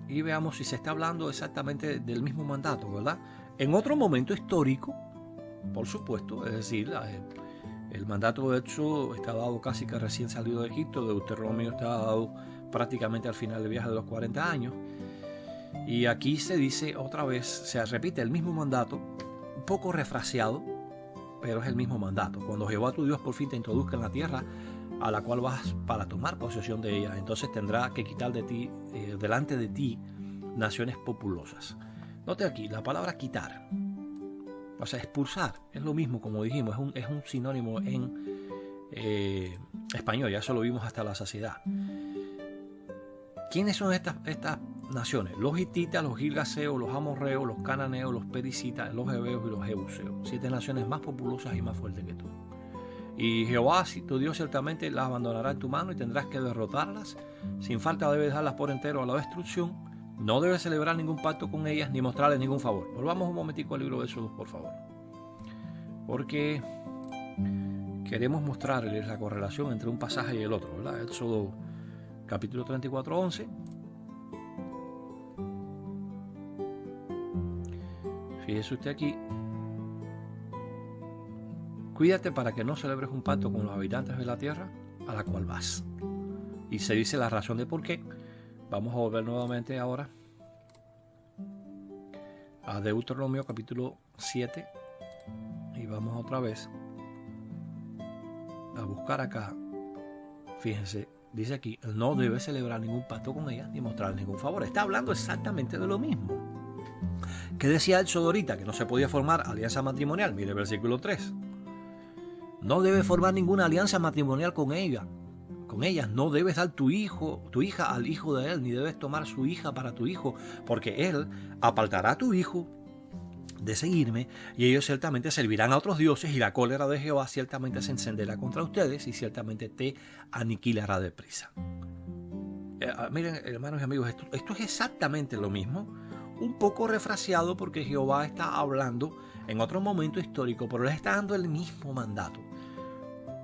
y veamos si se está hablando exactamente del mismo mandato, ¿verdad? En otro momento histórico, por supuesto, es decir, el mandato de Éxodo está dado casi que recién salido de Egipto, Deuteronomio está dado prácticamente al final del viaje de los 40 años, y aquí se dice otra vez, se repite el mismo mandato, un poco refraseado, pero es el mismo mandato. Cuando Jehová tu Dios por fin te introduzca en la tierra a la cual vas para tomar posesión de ella, entonces tendrá que quitar de ti, delante de ti, naciones populosas. Note aquí, la palabra quitar, o sea, expulsar, es lo mismo, como dijimos, es un sinónimo en español, ya eso lo vimos hasta la saciedad. ¿Quiénes son estas naciones? Los hititas, los girgaseos, los amorreos, los cananeos, los pericitas, los heveos y los jebuseos. 7 naciones más populosas y más fuertes que tú. Y Jehová, tu Dios, ciertamente las abandonará en tu mano y tendrás que derrotarlas. Sin falta debes dejarlas por entero a la destrucción. No debes celebrar ningún pacto con ellas ni mostrarles ningún favor. Volvamos un momentico al libro de Éxodo, por favor. Porque queremos mostrarles la correlación entre un pasaje y el otro, ¿verdad? Éxodo capítulo 34, 11. Fíjese usted aquí. Cuídate para que no celebres un pacto con los habitantes de la tierra a la cual vas. Y se dice la razón de por qué. Vamos a volver nuevamente ahora a Deuteronomio capítulo 7 y vamos otra vez a buscar acá. Fíjense, dice aquí, no debe celebrar ningún pacto con ellas ni mostrar ningún favor. Está hablando exactamente de lo mismo. ¿Qué decía Éxodo ahorita? Que no se podía formar alianza matrimonial. Mire el versículo 3. No debe formar ninguna alianza matrimonial con ella. Con ellas no debes dar tu hija al hijo de él, ni debes tomar su hija para tu hijo, porque él apartará a tu hijo de seguirme, y ellos ciertamente servirán a otros dioses, y la cólera de Jehová ciertamente se encenderá contra ustedes, y ciertamente te aniquilará deprisa. Miren, hermanos y amigos, esto es exactamente lo mismo, un poco refraseado porque Jehová está hablando en otro momento histórico, pero les está dando el mismo mandato.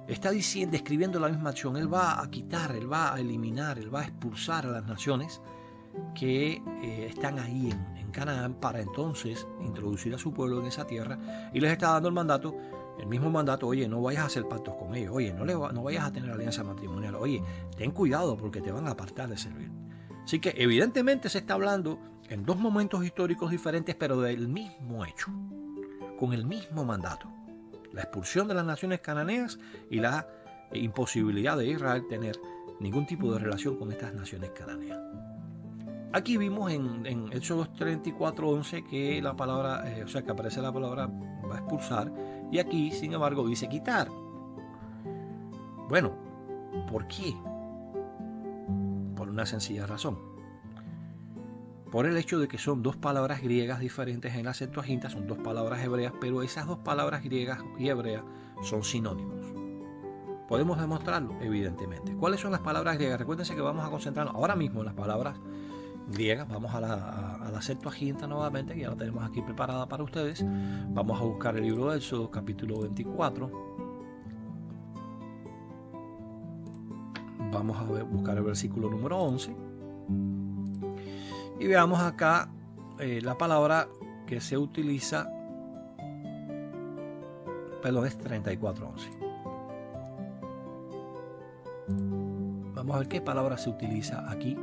Está diciendo, describiendo la misma acción. Él va a quitar, él va a eliminar, él va a expulsar a las naciones que están ahí en Canaán para entonces introducir a su pueblo en esa tierra, y les está dando el mandato, el mismo mandato. Oye, no vayas a hacer pactos con ellos, oye, no vayas a tener alianza matrimonial, oye, ten cuidado porque te van a apartar de servir. Así que evidentemente se está hablando en dos momentos históricos diferentes, pero del mismo hecho, con el mismo mandato. La expulsión de las naciones cananeas y la imposibilidad de Israel tener ningún tipo de relación con estas naciones cananeas. Aquí vimos en Éxodo 34:11 que la palabra, que aparece la palabra va a expulsar, y aquí, sin embargo, dice quitar. Bueno, ¿por qué? Por una sencilla razón. Por el hecho de que son dos palabras griegas diferentes en la Septuaginta, son dos palabras hebreas, pero esas dos palabras griegas y hebreas son sinónimos. ¿Podemos demostrarlo? Evidentemente. ¿Cuáles son las palabras griegas? Recuérdense que vamos a concentrarnos ahora mismo en las palabras griega. Vamos a la Septuaginta nuevamente, que ya la tenemos aquí preparada para ustedes. Vamos a buscar el libro de Éxodo, capítulo 24. Vamos a buscar el versículo número 11. Y veamos acá la palabra que se utiliza, perdón, es 34:11. Vamos a ver qué palabra se utiliza aquí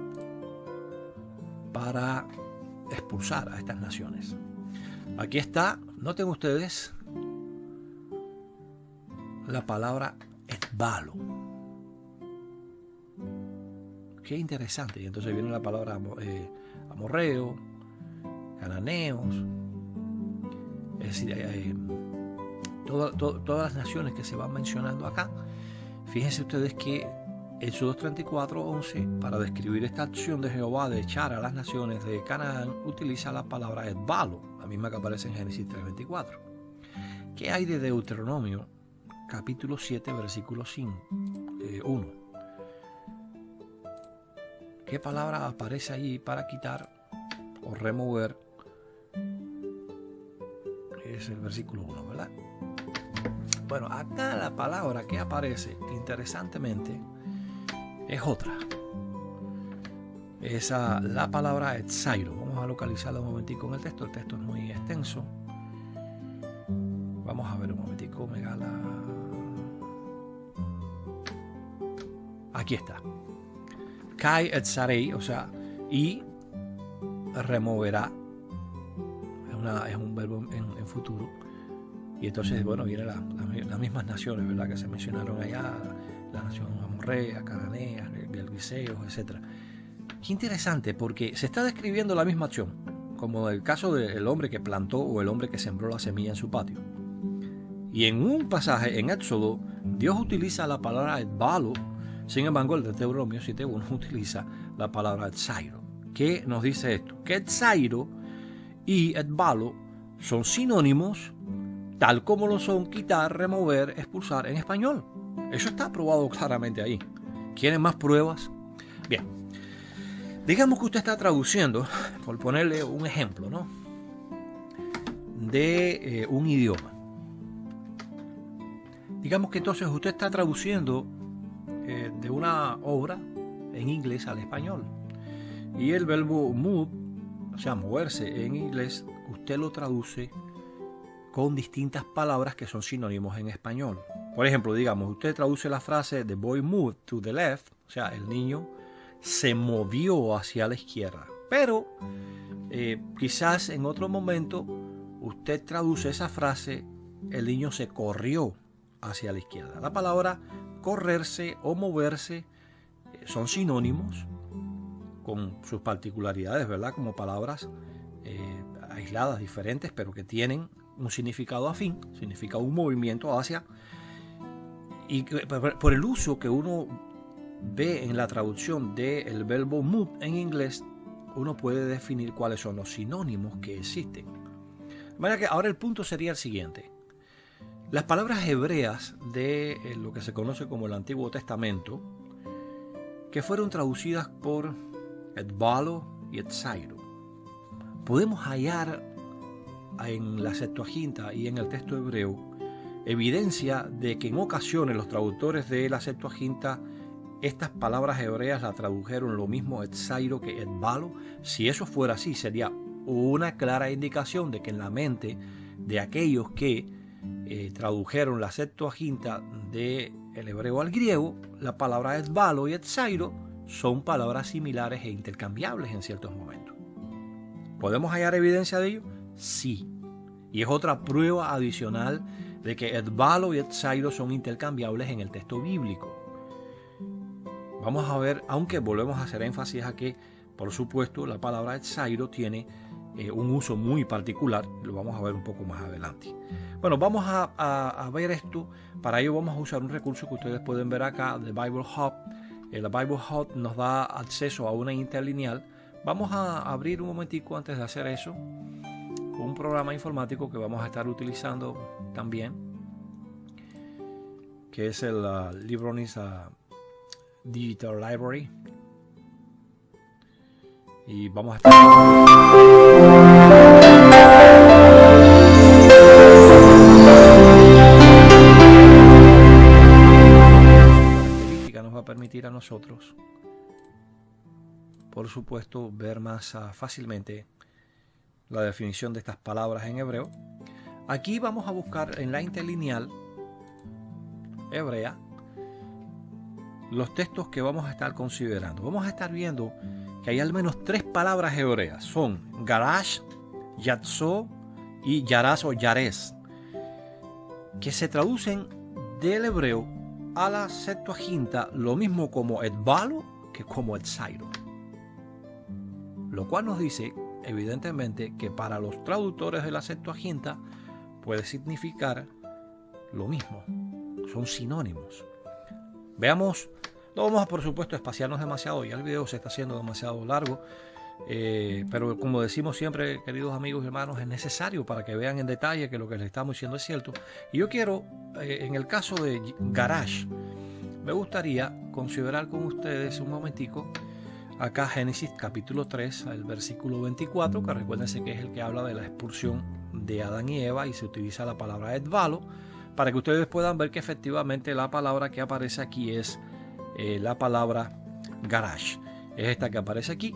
para expulsar a estas naciones. Aquí está, noten ustedes, la palabra etbalo. Qué interesante. Y entonces viene la palabra amorreo, cananeos, es decir, todas las naciones que se van mencionando acá. Fíjense ustedes que Éxodo 34:11, para describir esta acción de Jehová de echar a las naciones de Canaán, utiliza la palabra etbalo, la misma que aparece en Génesis 3:24. ¿Qué hay de Deuteronomio capítulo 7, versículo 1? ¿Qué palabra aparece allí para quitar o remover? Es el versículo 1, ¿verdad? Bueno, acá la palabra que aparece, interesantemente, es otra. Es la palabra etzairo. Vamos a localizarla un momentico en el texto. El texto es muy extenso. Vamos a ver un momentico. Megala. Aquí está. Kai etzarei, o sea, y removerá. Es un verbo en futuro. Y entonces, bueno, vienen las mismas naciones, ¿verdad?, que se mencionaron allá. La nación amorrea, cananea, gergeseos, etc. Qué interesante, porque se está describiendo la misma acción, como el caso del hombre que plantó o el hombre que sembró la semilla en su patio. Y en un pasaje en Éxodo, Dios utiliza la palabra etbalo. Sin embargo, el de Deuteronomio 7:1 utiliza la palabra etzairo. ¿Qué nos dice esto? Que etzairo y etbalo son sinónimos, tal como lo son quitar, remover, expulsar en español. Eso está probado claramente ahí. ¿Quieren más pruebas? Bien. Digamos que usted está traduciendo, por ponerle un ejemplo, ¿no?, de un idioma. Digamos que entonces usted está traduciendo de una obra en inglés al español. Y el verbo move, o sea, moverse en inglés, usted lo traduce con distintas palabras que son sinónimos en español. Por ejemplo, digamos, usted traduce la frase "The boy moved to the left", o sea, el niño se movió hacia la izquierda. Pero quizás en otro momento usted traduce esa frase "el niño se corrió hacia la izquierda". La palabra correrse o moverse son sinónimos con sus particularidades, ¿verdad?, como palabras aisladas, diferentes, pero que tienen un significado afín, significa un movimiento hacia. Y por el uso que uno ve en la traducción del verbo move en inglés, uno puede definir cuáles son los sinónimos que existen. De manera que ahora el punto sería el siguiente. Las palabras hebreas de lo que se conoce como el Antiguo Testamento, que fueron traducidas por etbalo y etzairo, podemos hallar en la Septuaginta y en el texto hebreo evidencia de que en ocasiones los traductores de la Septuaginta estas palabras hebreas la tradujeron lo mismo etzairo que etbalo. Si eso fuera así, sería una clara indicación de que en la mente de aquellos que tradujeron la Septuaginta del hebreo al griego, la palabra etbalo y etzairo son palabras similares e intercambiables en ciertos momentos. ¿Podemos hallar evidencia de ello? Sí. Y es otra prueba adicional de que etbalo y etzairo son intercambiables en el texto bíblico. Vamos a ver, aunque volvemos a hacer énfasis a que, por supuesto, la palabra etzairo tiene un uso muy particular. Lo vamos a ver un poco más adelante. Bueno, vamos a ver esto. Para ello vamos a usar un recurso que ustedes pueden ver acá, de Bible Hub. El Bible Hub nos da acceso a una interlineal. Vamos a abrir un momentico antes de hacer eso un programa informático que vamos a estar utilizando también, que es el LibreOffice Digital Library. Y vamos a estar... nos va a permitir a nosotros, por supuesto, ver más fácilmente la definición de estas palabras en hebreo. Aquí vamos a buscar en la interlineal hebrea los textos que vamos a estar considerando. Vamos a estar viendo que hay al menos 3 palabras hebreas. Son garash, yatzó y yaraz o yarez, que se traducen del hebreo a la Septuaginta lo mismo como etvalo que como etzairo. Lo cual nos dice, evidentemente, que para los traductores de la Septuaginta puede significar lo mismo. Son sinónimos. Veamos, no vamos a por supuesto espaciarnos demasiado, ya el video se está haciendo demasiado largo, pero como decimos siempre, queridos amigos y hermanos, es necesario para que vean en detalle que lo que les estamos diciendo es cierto. Y yo quiero, en el caso de Garash, me gustaría considerar con ustedes un momentico acá Génesis capítulo 3, el versículo 24, que recuérdense que es el que habla de la expulsión de Adán y Eva y se utiliza la palabra etvalo, para que ustedes puedan ver que efectivamente la palabra que aparece aquí es la palabra garash. Es esta que aparece aquí.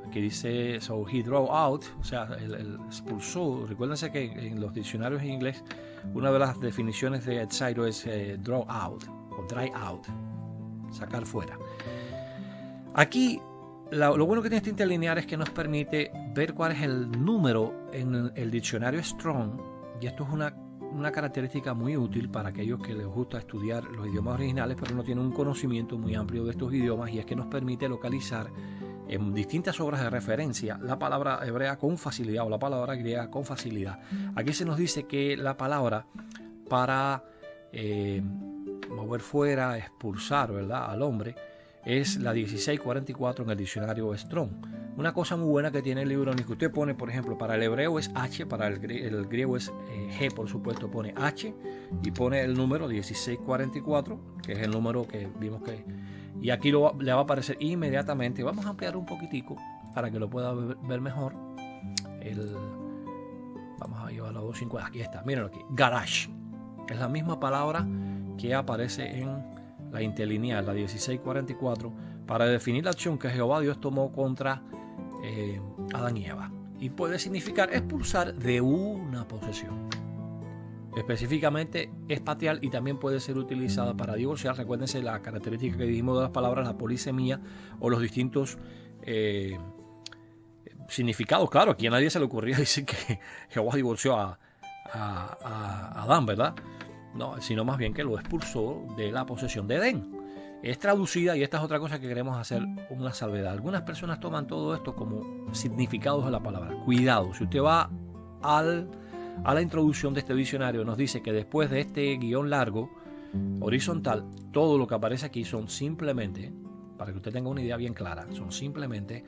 Aquí dice, so he drew out, o sea, el expulsó. Recuérdense que en los diccionarios en inglés una de las definiciones de etzairo es draw out o dry out, sacar fuera. Aquí lo bueno que tiene este interlinear es que nos permite ver cuál es el número en el diccionario Strong, y esto es una característica muy útil para aquellos que les gusta estudiar los idiomas originales pero no tienen un conocimiento muy amplio de estos idiomas, y es que nos permite localizar en distintas obras de referencia la palabra hebrea con facilidad o la palabra griega con facilidad. Aquí se nos dice que la palabra para mover fuera, expulsar, ¿verdad?, al hombre es la 1644 en el diccionario Strong. Una cosa muy buena que tiene el libro, que usted pone, por ejemplo, para el hebreo es H, para el griego es G, por supuesto, pone H y pone el número 1644, que es el número que vimos que... Y aquí le va a aparecer inmediatamente. Vamos a ampliar un poquitico para que lo pueda ver mejor. Vamos a llevarlo a 250. Aquí está, mírenlo aquí. Garash. Es la misma palabra que aparece en la interlineal, la 1644, para definir la acción que Jehová Dios tomó contra Adán y Eva. Y puede significar expulsar de una posesión. Específicamente espacial, y también puede ser utilizada para divorciar. Recuérdense la característica que dijimos de las palabras, la polisemía o los distintos significados. Claro, aquí a nadie se le ocurría decir que Jehová divorció a Adán, ¿verdad? No, sino más bien que lo expulsó de la posesión de Edén. Es traducida, y esta es otra cosa que queremos hacer una salvedad. Algunas personas toman todo esto como significados de la palabra. Cuidado, si usted va a la introducción de este diccionario, nos dice que después de este guión largo, horizontal, todo lo que aparece aquí son simplemente, para que usted tenga una idea bien clara, son simplemente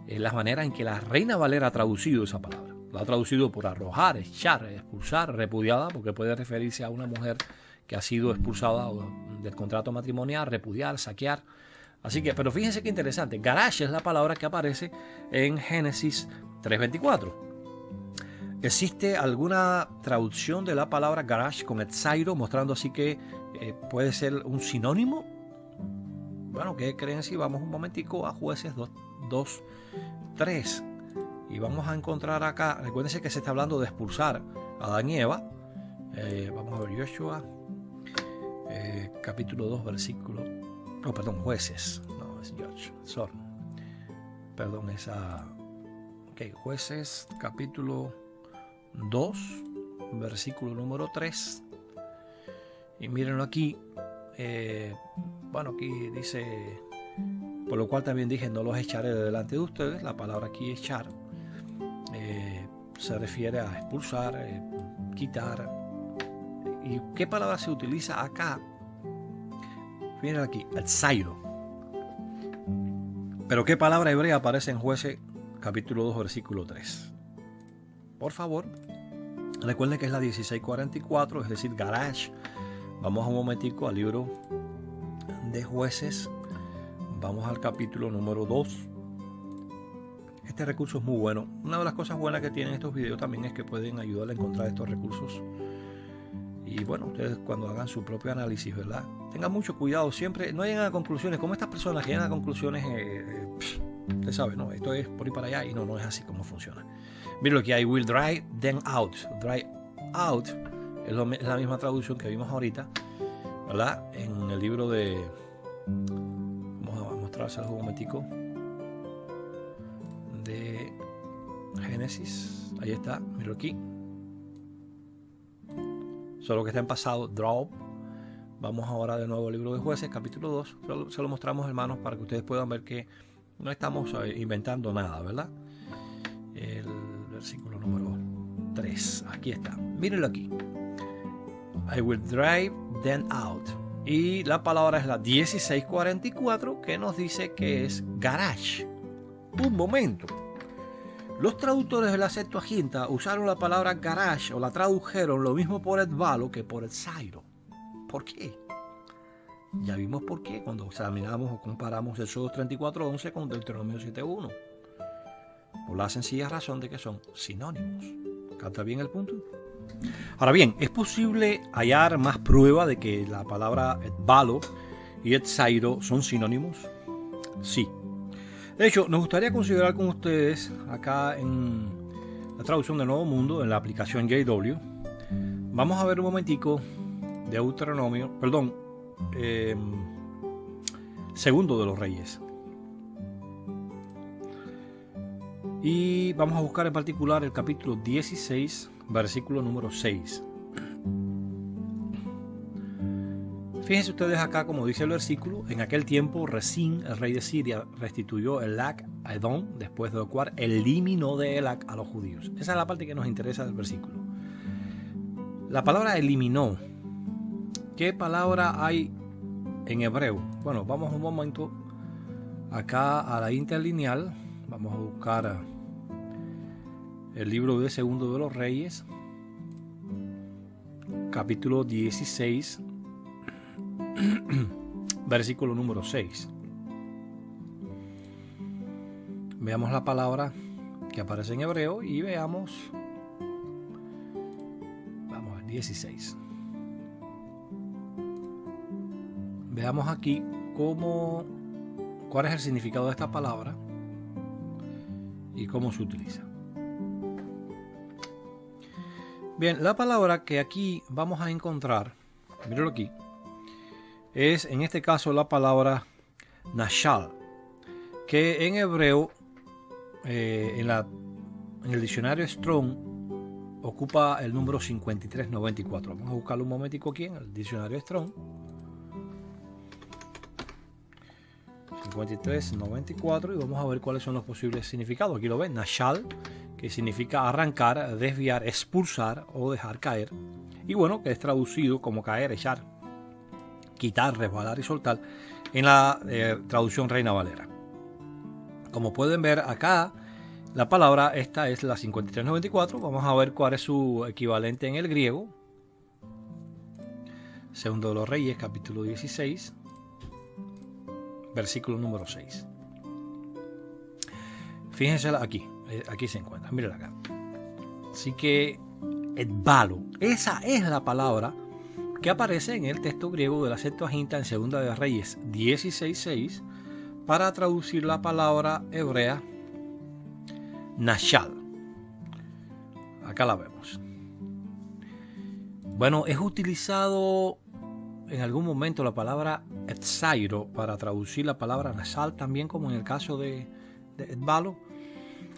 las maneras en que la Reina Valera ha traducido esa palabra. La ha traducido por arrojar, echar, expulsar, repudiada, porque puede referirse a una mujer que ha sido expulsada del contrato matrimonial, repudiar, saquear. Así que, pero fíjense qué interesante. Garash es la palabra que aparece en Génesis 3:24. ¿Existe alguna traducción de la palabra garash con etzairo, mostrando así que puede ser un sinónimo? Bueno, ¿qué creen si vamos un momentico a Jueces 2:3? Y vamos a encontrar acá, recuérdense que se está hablando de expulsar a Adán y Eva. Vamos a ver Joshua, capítulo 2, versículo... No, perdón, Jueces. No, es Joshua, sorry. Perdón, esa... Ok, Jueces, capítulo 2, versículo número 3. Y mírenlo aquí. Bueno, aquí dice... Por lo cual también dije, no los echaré de delante de ustedes. La palabra aquí, echar, se refiere a expulsar, quitar. ¿Y qué palabra se utiliza acá? Miren aquí, etzairo. Pero ¿qué palabra hebrea aparece en Jueces capítulo 2, versículo 3? Por favor, recuerden que es la 1644, es decir, garash. Vamos un momentico al libro de Jueces. Vamos al capítulo número 2 Este recurso es muy bueno. Una de las cosas buenas que tienen estos videos también es que pueden ayudar a encontrar estos recursos. Y bueno, ustedes cuando hagan su propio análisis, ¿verdad? Tengan mucho cuidado, siempre no lleguen a conclusiones, como estas personas que llegan a conclusiones, usted sabe, ¿no? Esto es por ir para allá y no es así como funciona. Miren lo que hay, will dry them out. Dry out es la misma traducción que vimos ahorita, ¿verdad? En el libro de... Vamos a mostrarse un momentico. De Génesis, ahí está, miro aquí, solo que está en pasado, drop. Vamos ahora de nuevo al libro de Jueces, capítulo 2, se lo mostramos, hermanos, para que ustedes puedan ver que no estamos inventando nada, ¿verdad? El versículo número 3, aquí está, mírenlo aquí, I will drive them out, y la palabra es la 1644, que nos dice que es garage. Un momento. Los traductores de la Septuaginta usaron la palabra garage o la tradujeron lo mismo por Edvalo que por Etzairo. ¿Por qué? Ya vimos por qué cuando examinamos o comparamos Éxodo 34:11 con Deuteronomio 7:1. Por la sencilla razón de que son sinónimos. ¿Capta bien el punto? Ahora bien, ¿es posible hallar más prueba de que la palabra Edvalo y Etzairo son sinónimos? Sí. De hecho, nos gustaría considerar con ustedes acá en la traducción del Nuevo Mundo, en la aplicación JW. Vamos a ver un momentico Deuteronomio, perdón, Segundo de los Reyes. Y vamos a buscar en particular el capítulo 16, versículo número 6. Fíjense ustedes acá, como dice el versículo, en aquel tiempo Resín, el rey de Siria, restituyó Elac a Edom, después de lo cual eliminó de Elac a los judíos. Esa es la parte que nos interesa del versículo. La palabra eliminó, ¿qué palabra hay en hebreo? Bueno, vamos un momento acá a la interlineal, vamos a buscar el libro de Segundo de los Reyes, capítulo 16, versículo número 6. Veamos la palabra que aparece en hebreo y veamos, vamos al 16. Veamos aquí cuál es el significado de esta palabra y cómo se utiliza. Bien, la palabra que aquí vamos a encontrar, mírenlo aquí, es en este caso la palabra nashal, que en hebreo en el diccionario Strong ocupa el número 5394. Vamos a buscarlo un momentico aquí en el diccionario Strong. 5394 y vamos a ver cuáles son los posibles significados. Aquí lo ven, nashal, que significa arrancar, desviar, expulsar o dejar caer. Y bueno, que es traducido como caer, echar, quitar, resbalar y soltar en la traducción Reina Valera. Como pueden ver acá, la palabra esta es la 5394. Vamos a ver cuál es su equivalente en el griego. Segundo de los Reyes, capítulo 16, versículo número 6. Fíjense aquí se encuentra, miren acá. Así que Edvalo, esa es la palabra que aparece en el texto griego de la Septuaginta en Segunda de Reyes 16:6 para traducir la palabra hebrea nashal. Acá la vemos. Bueno, es utilizado en algún momento la palabra etzairo para traducir la palabra nashal, también como en el caso de Edvalo.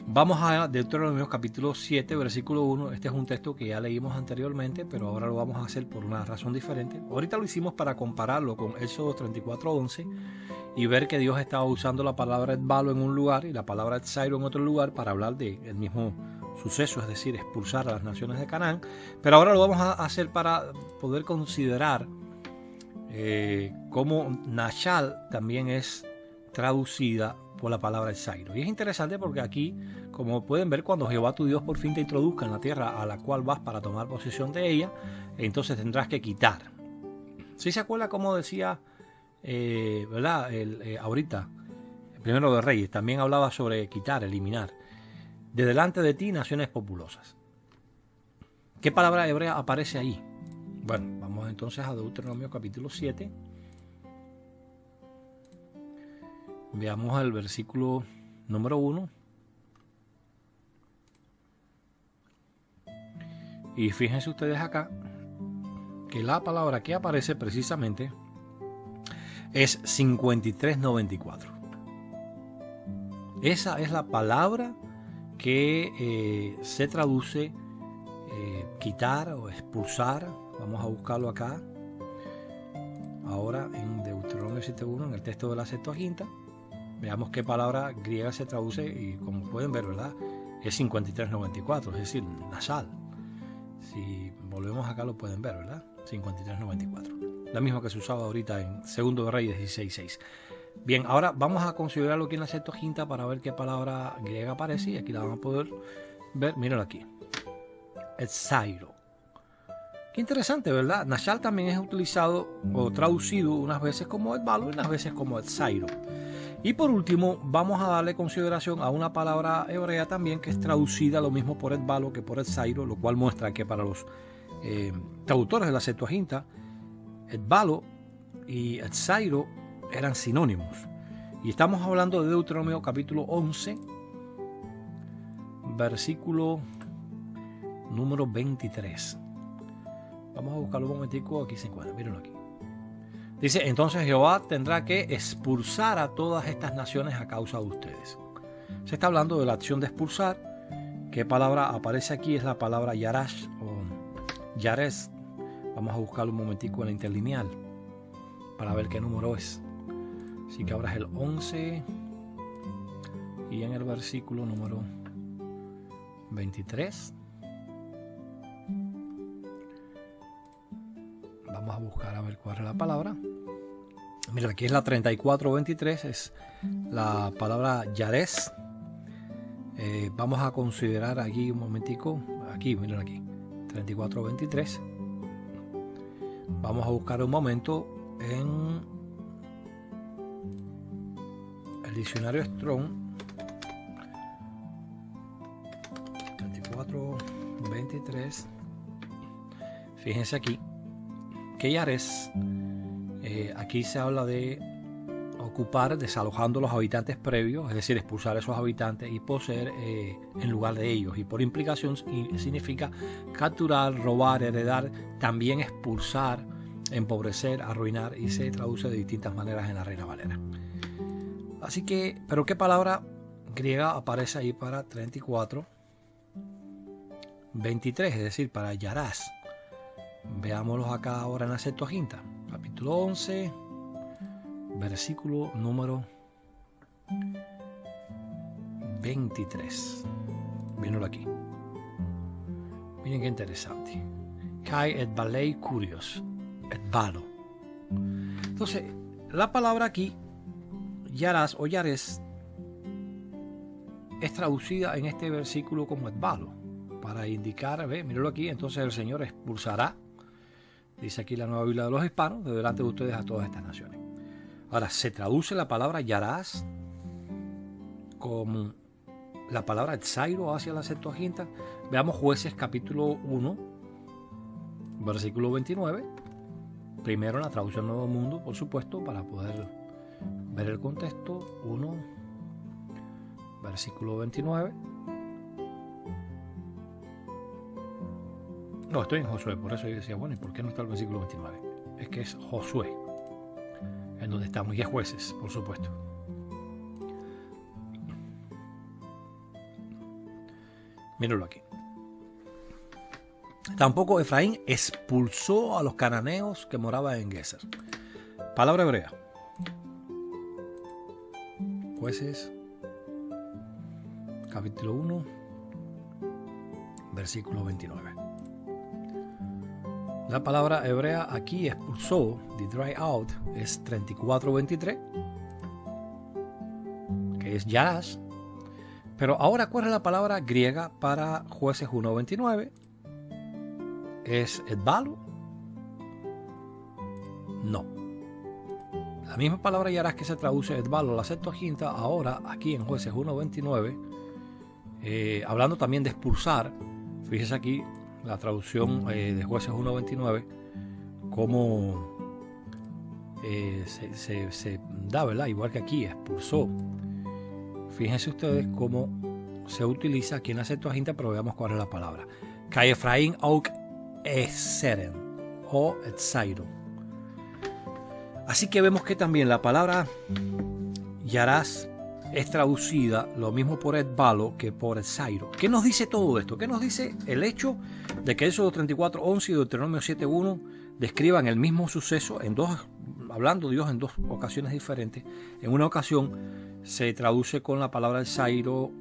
Vamos a Deuteronomio capítulo 7, versículo 1. Este es un texto que ya leímos anteriormente, pero ahora lo vamos a hacer por una razón diferente. Ahorita lo hicimos para compararlo con Éxodo 34:11 y ver que Dios estaba usando la palabra Edvalo en un lugar y la palabra etzairo en otro lugar para hablar del mismo suceso, es decir, expulsar a las naciones de Canaán. Pero ahora lo vamos a hacer para poder considerar cómo nashal también es traducida por la palabra etzairo. Y es interesante porque aquí, como pueden ver, cuando Jehová tu Dios por fin te introduzca en la tierra a la cual vas para tomar posesión de ella, entonces tendrás que quitar. ¿Sí se acuerda cómo decía, verdad? Ahorita, el primero de Reyes, también hablaba sobre quitar, eliminar. de delante de ti naciones populosas. ¿Qué palabra hebrea aparece ahí? Bueno, vamos entonces a Deuteronomio capítulo 7. Veamos el versículo número 1. Y fíjense ustedes acá que la palabra que aparece precisamente es 5394. Esa es la palabra que se traduce quitar o expulsar. Vamos a buscarlo acá. Ahora en Deuteronomio 7.1, en el texto de la Septuaginta. Veamos qué palabra griega se traduce y como pueden ver, ¿verdad? Es 5394, es decir, nasal. Si volvemos acá lo pueden ver, ¿verdad? 5394. La misma que se usaba ahorita en Segundo de Reyes 16.6. Bien, ahora vamos a considerarlo aquí en la Septuaginta para ver qué palabra griega aparece y aquí la van a poder ver. Mírenlo aquí. Etzairo. Qué interesante, ¿verdad? Nashal también es utilizado o traducido unas veces como etbalo y unas veces como etzairo. Y por último, vamos a darle consideración a una palabra hebrea también que es traducida lo mismo por etbalo que por etzairo, lo cual muestra que para los traductores de la Septuaginta, etbalo y etzairo eran sinónimos. Y estamos hablando de Deuteronomio capítulo 11, versículo número 23. Vamos a buscarlo un momentico, aquí se encuentra, mírenlo aquí. Dice, entonces Jehová tendrá que expulsar a todas estas naciones a causa de ustedes. Se está hablando de la acción de expulsar. ¿Qué palabra aparece aquí? Es la palabra yarash o yares. Vamos a buscarlo un momentico en la interlineal para ver qué número es. Así que ahora es el 11 y en el versículo número 23. Vamos a buscar a ver cuál es la palabra. Mira, aquí es la 3423, es la palabra yares. Vamos a considerar aquí un momentico. Aquí, miren aquí, 3423. Vamos a buscar un momento en el diccionario Strong. 3423. Fíjense aquí que yares, aquí se habla de ocupar desalojando los habitantes previos, es decir, expulsar a esos habitantes y poseer en lugar de ellos, y por implicación significa capturar, robar, heredar, también expulsar, empobrecer, arruinar, y se traduce de distintas maneras en la Reina Valera. Así que, pero ¿qué palabra griega aparece ahí para 34:23, es decir, para yaras? Veámoslos acá ahora en la Septuaginta, capítulo 11, versículo número 23. Mírenlo aquí. Miren qué interesante. Kai et balei curios, et balo. Entonces, la palabra aquí, yaras o yares, es traducida en este versículo como et balo, para indicar, mírenlo aquí, entonces el Señor expulsará. Dice aquí la Nueva Biblia de los Hispanos, de delante de ustedes a todas estas naciones. Ahora, se traduce la palabra yarás como la palabra etzairo hacia la Septuaginta. Veamos Jueces capítulo 1, versículo 29. Primero en la traducción Nuevo Mundo, por supuesto, para poder ver el contexto. 1, versículo 29. No, estoy en Josué, por eso yo decía, bueno, ¿y por qué no está el versículo 29? Es que es Josué, en donde estamos, y es Jueces, por supuesto. Mírenlo aquí. Tampoco Efraín expulsó a los cananeos que moraban en Geser. Palabra hebrea. Jueces, capítulo 1, versículo 29. La palabra hebrea aquí expulsó, de dry out, es 34:23, que es yaras. Pero ahora, ¿cuál es la palabra griega para Jueces 1:29? ¿Es etbalo? No. La misma palabra yaras que se traduce etbalo, la Septuaginta, ahora aquí en Jueces 1:29, Hablando también de expulsar, fíjese aquí la traducción de Jueces 1:29, cómo se da, ¿verdad? Igual que aquí, expulsó. Fíjense ustedes cómo se utiliza aquí en la Septuaginta, pero veamos cuál es la palabra. Kai Efraín auk eseren o etzairo. Así que vemos que también la palabra yarás es traducida lo mismo por etbalo que por etzairo. ¿Qué nos dice todo esto? ¿Qué nos dice el hecho de que Éxodo 34:11 y Deuteronomio 7:1 describan el mismo suceso hablando Dios en dos ocasiones diferentes? En una ocasión se traduce con la palabra etzairo,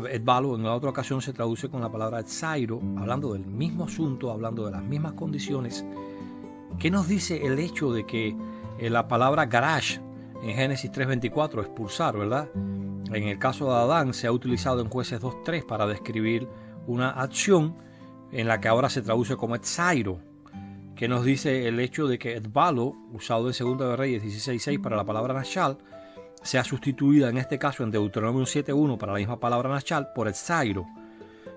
etbalo, en la otra ocasión se traduce con la palabra etzairo, hablando del mismo asunto, hablando de las mismas condiciones. ¿Qué nos dice el hecho de que la palabra garash en Génesis 3:24, expulsar, ¿verdad? En el caso de Adán se ha utilizado en Jueces 2:3 para describir una acción en la que ahora se traduce como etzairo? ¿Qué nos dice el hecho de que etbalo, usado en 2 de Reyes 16:6 para la palabra nashal, sea sustituida en este caso en Deuteronomio 7:1 para la misma palabra nashal por etzairo?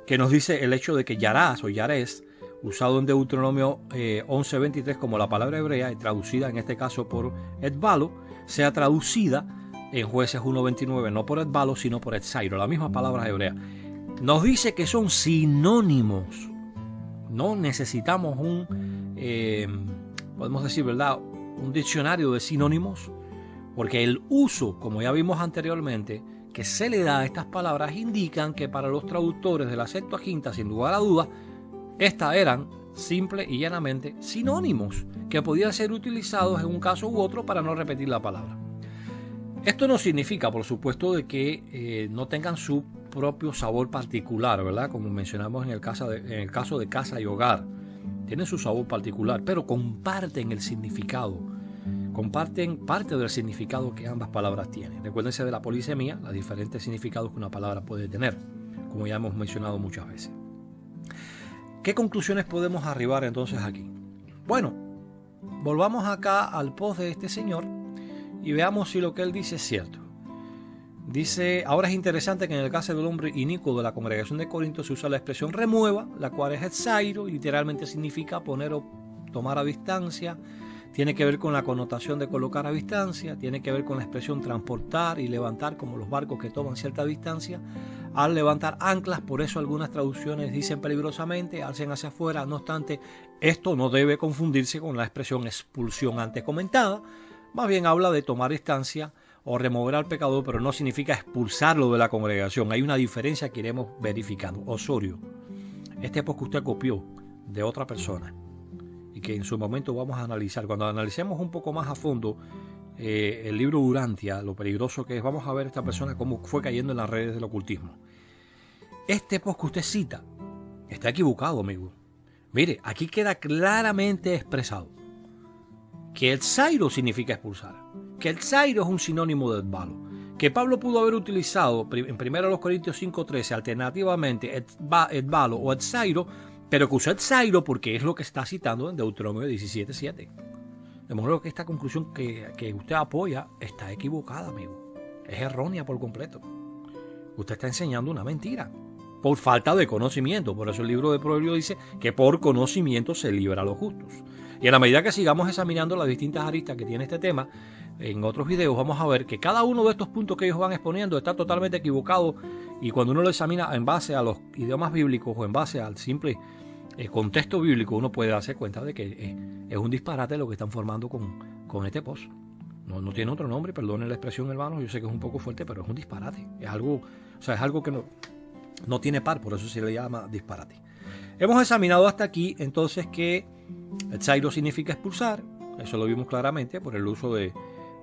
¿Qué nos dice el hecho de que yarás o yarés, usado en Deuteronomio 11:23 como la palabra hebrea y traducida en este caso por etbalo, sea traducida en Jueces 1:29 no por etbalo sino por etzairo, la misma palabra hebrea? Nos dice que son sinónimos. No necesitamos podemos decir, ¿verdad?, un diccionario de sinónimos, porque el uso, como ya vimos anteriormente, que se le da a estas palabras indican que para los traductores de la Septuaginta, sin lugar a dudas, estas eran simple y llanamente sinónimos que podían ser utilizados en un caso u otro para no repetir la palabra. Esto no significa, por supuesto, de que no tengan su propio sabor particular, ¿verdad? Como mencionamos en el caso de casa y hogar. Tienen su sabor particular, pero comparten el significado. Comparten parte del significado que ambas palabras tienen. Recuérdense de la polisemia, los diferentes significados que una palabra puede tener, como ya hemos mencionado muchas veces. ¿Qué conclusiones podemos arribar entonces aquí? Bueno, volvamos acá al post de este señor y veamos si lo que él dice es cierto. Dice, ahora es interesante que en el caso del hombre inicuo de la congregación de Corinto se usa la expresión remueva, la cual es etzairo y literalmente significa poner o tomar a distancia. Tiene que ver con la connotación de colocar a distancia, tiene que ver con la expresión transportar y levantar, como los barcos que toman cierta distancia. Al levantar anclas, por eso algunas traducciones dicen peligrosamente, alcen hacia afuera. No obstante, esto no debe confundirse con la expresión expulsión antes comentada. Más bien habla de tomar distancia o remover al pecador, pero no significa expulsarlo de la congregación. Hay una diferencia que iremos verificando. Osorio, este post que usted copió de otra persona y que en su momento vamos a analizar. Cuando analicemos un poco más a fondo el libro Urantia, lo peligroso que es, vamos a ver esta persona cómo fue cayendo en las redes del ocultismo. Este post que usted cita está equivocado, amigo. Mire, aquí queda claramente expresado que etzairo significa expulsar, que etzairo es un sinónimo de etbalo, que Pablo pudo haber utilizado en 1 Corintios 5:13 alternativamente etbalo o etzairo, pero que usó etzairo porque es lo que está citando en Deuteronomio 17:7. De modo que esta conclusión que usted apoya está equivocada, amigo. Es errónea por completo. Usted está enseñando una mentira por falta de conocimiento. Por eso el libro de Proverbios dice que por conocimiento se libra a los justos. Y en la medida que sigamos examinando las distintas aristas que tiene este tema, en otros videos vamos a ver que cada uno de estos puntos que ellos van exponiendo está totalmente equivocado, y cuando uno lo examina en base a los idiomas bíblicos o en base al simple contexto bíblico, uno puede darse cuenta de que es un disparate lo que están formando con este post. No tiene otro nombre, perdonen la expresión, hermano, yo sé que es un poco fuerte, pero es un disparate. Es algo que no tiene par, por eso se le llama disparate. Hemos examinado hasta aquí entonces que etzairo significa expulsar. Eso lo vimos claramente por el uso de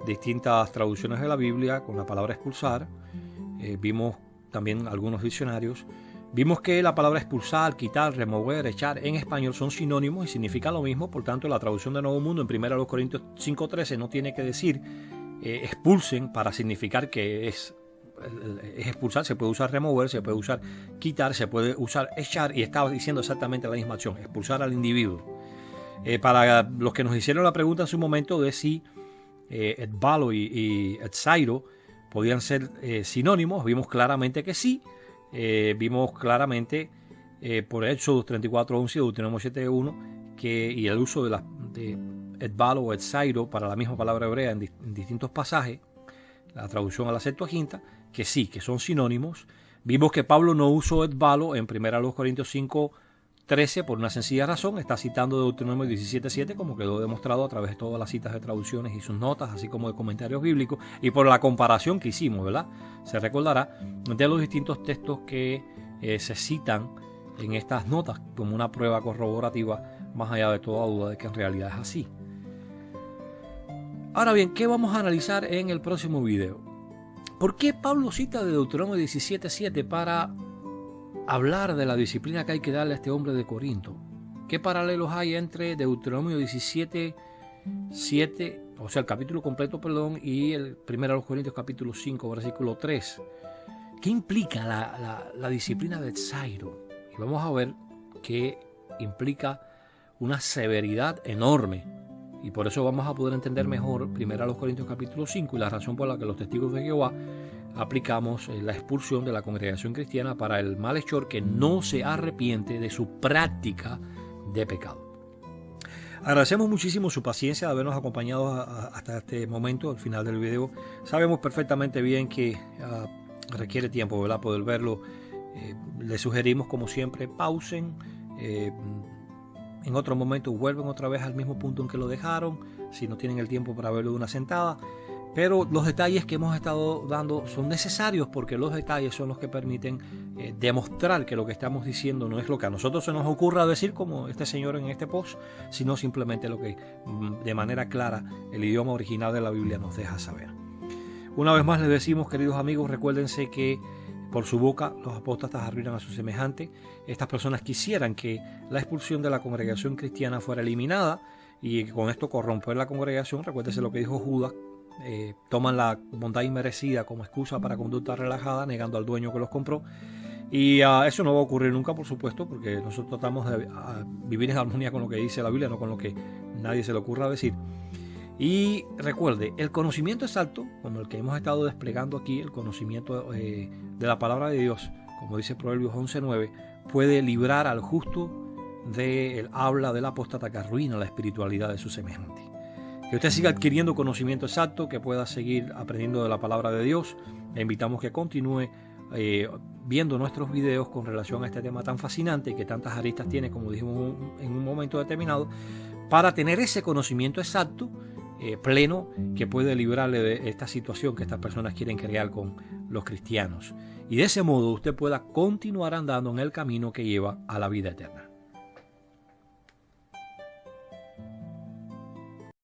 distintas traducciones de la Biblia con la palabra expulsar. Vimos también algunos diccionarios. Vimos que la palabra expulsar, quitar, remover, echar en español son sinónimos y significan lo mismo. Por tanto, la traducción de Nuevo Mundo en 1 Corintios 5:13 no tiene que decir expulsen para significar que es expulsar. Se puede usar remover, se puede usar quitar, se puede usar echar, y estaba diciendo exactamente la misma acción, expulsar al individuo. Para los que nos hicieron la pregunta en su momento de si etbalo y etzairo podían ser sinónimos, vimos claramente que sí. vimos claramente por Éxodo 34:11 y Deuteronomio 7:1 y el uso de etbalo o etzairo para la misma palabra hebrea en distintos pasajes, la traducción a la Septuaginta, que sí, que son sinónimos. Vimos que Pablo no usó etbalo en 1 Corintios 5:13 por una sencilla razón. Está citando Deuteronomio 17:7, como quedó demostrado a través de todas las citas de traducciones y sus notas, así como de comentarios bíblicos, y por la comparación que hicimos, ¿verdad? Se recordará de los distintos textos que se citan en estas notas como una prueba corroborativa, más allá de toda duda de que en realidad es así. Ahora bien, ¿qué vamos a analizar en el próximo video? ¿Por qué Pablo cita de Deuteronomio 17:7 para hablar de la disciplina que hay que darle a este hombre de Corinto? ¿Qué paralelos hay entre Deuteronomio 17:7, o sea, el capítulo completo, perdón, y el 1 Corintios capítulo 5, versículo 3? ¿Qué implica la disciplina de Etzairo? Y vamos a ver que implica una severidad enorme. Y por eso vamos a poder entender mejor 1 Corintios capítulo 5 y la razón por la que los testigos de Jehová aplicamos la expulsión de la congregación cristiana para el malhechor que no se arrepiente de su práctica de pecado. Agradecemos muchísimo su paciencia de habernos acompañado hasta este momento, al final del video. Sabemos perfectamente bien que requiere tiempo, ¿verdad?, poder verlo. Les sugerimos, como siempre, pausen. En otro momento vuelven otra vez al mismo punto en que lo dejaron, si no tienen el tiempo para verlo de una sentada. Pero los detalles que hemos estado dando son necesarios porque los detalles son los que permiten demostrar que lo que estamos diciendo no es lo que a nosotros se nos ocurra decir, como este señor en este post, sino simplemente lo que de manera clara el idioma original de la Biblia nos deja saber. Una vez más les decimos, queridos amigos, recuérdense que por su boca los apóstatas arruinan a su semejante. Estas personas quisieran que la expulsión de la congregación cristiana fuera eliminada y con esto corromper la congregación. Recuérdense lo que dijo Judas. Toman la bondad inmerecida como excusa para conducta relajada, negando al dueño que los compró. Y eso no va a ocurrir nunca, por supuesto, porque nosotros tratamos de vivir en armonía con lo que dice la Biblia, no con lo que nadie se le ocurra decir. Y recuerde, el conocimiento exacto, como el que hemos estado desplegando aquí, el conocimiento de la palabra de Dios, como dice Proverbios 11:9, puede librar al justo del habla del apóstata que arruina la espiritualidad de su semejante. Que usted siga adquiriendo conocimiento exacto, que pueda seguir aprendiendo de la palabra de Dios. Le invitamos que continúe viendo nuestros videos con relación a este tema tan fascinante y que tantas aristas tiene, como dijimos en un momento determinado, para tener ese conocimiento exacto, pleno, que puede librarle de esta situación que estas personas quieren crear con los cristianos. Y de ese modo usted pueda continuar andando en el camino que lleva a la vida eterna.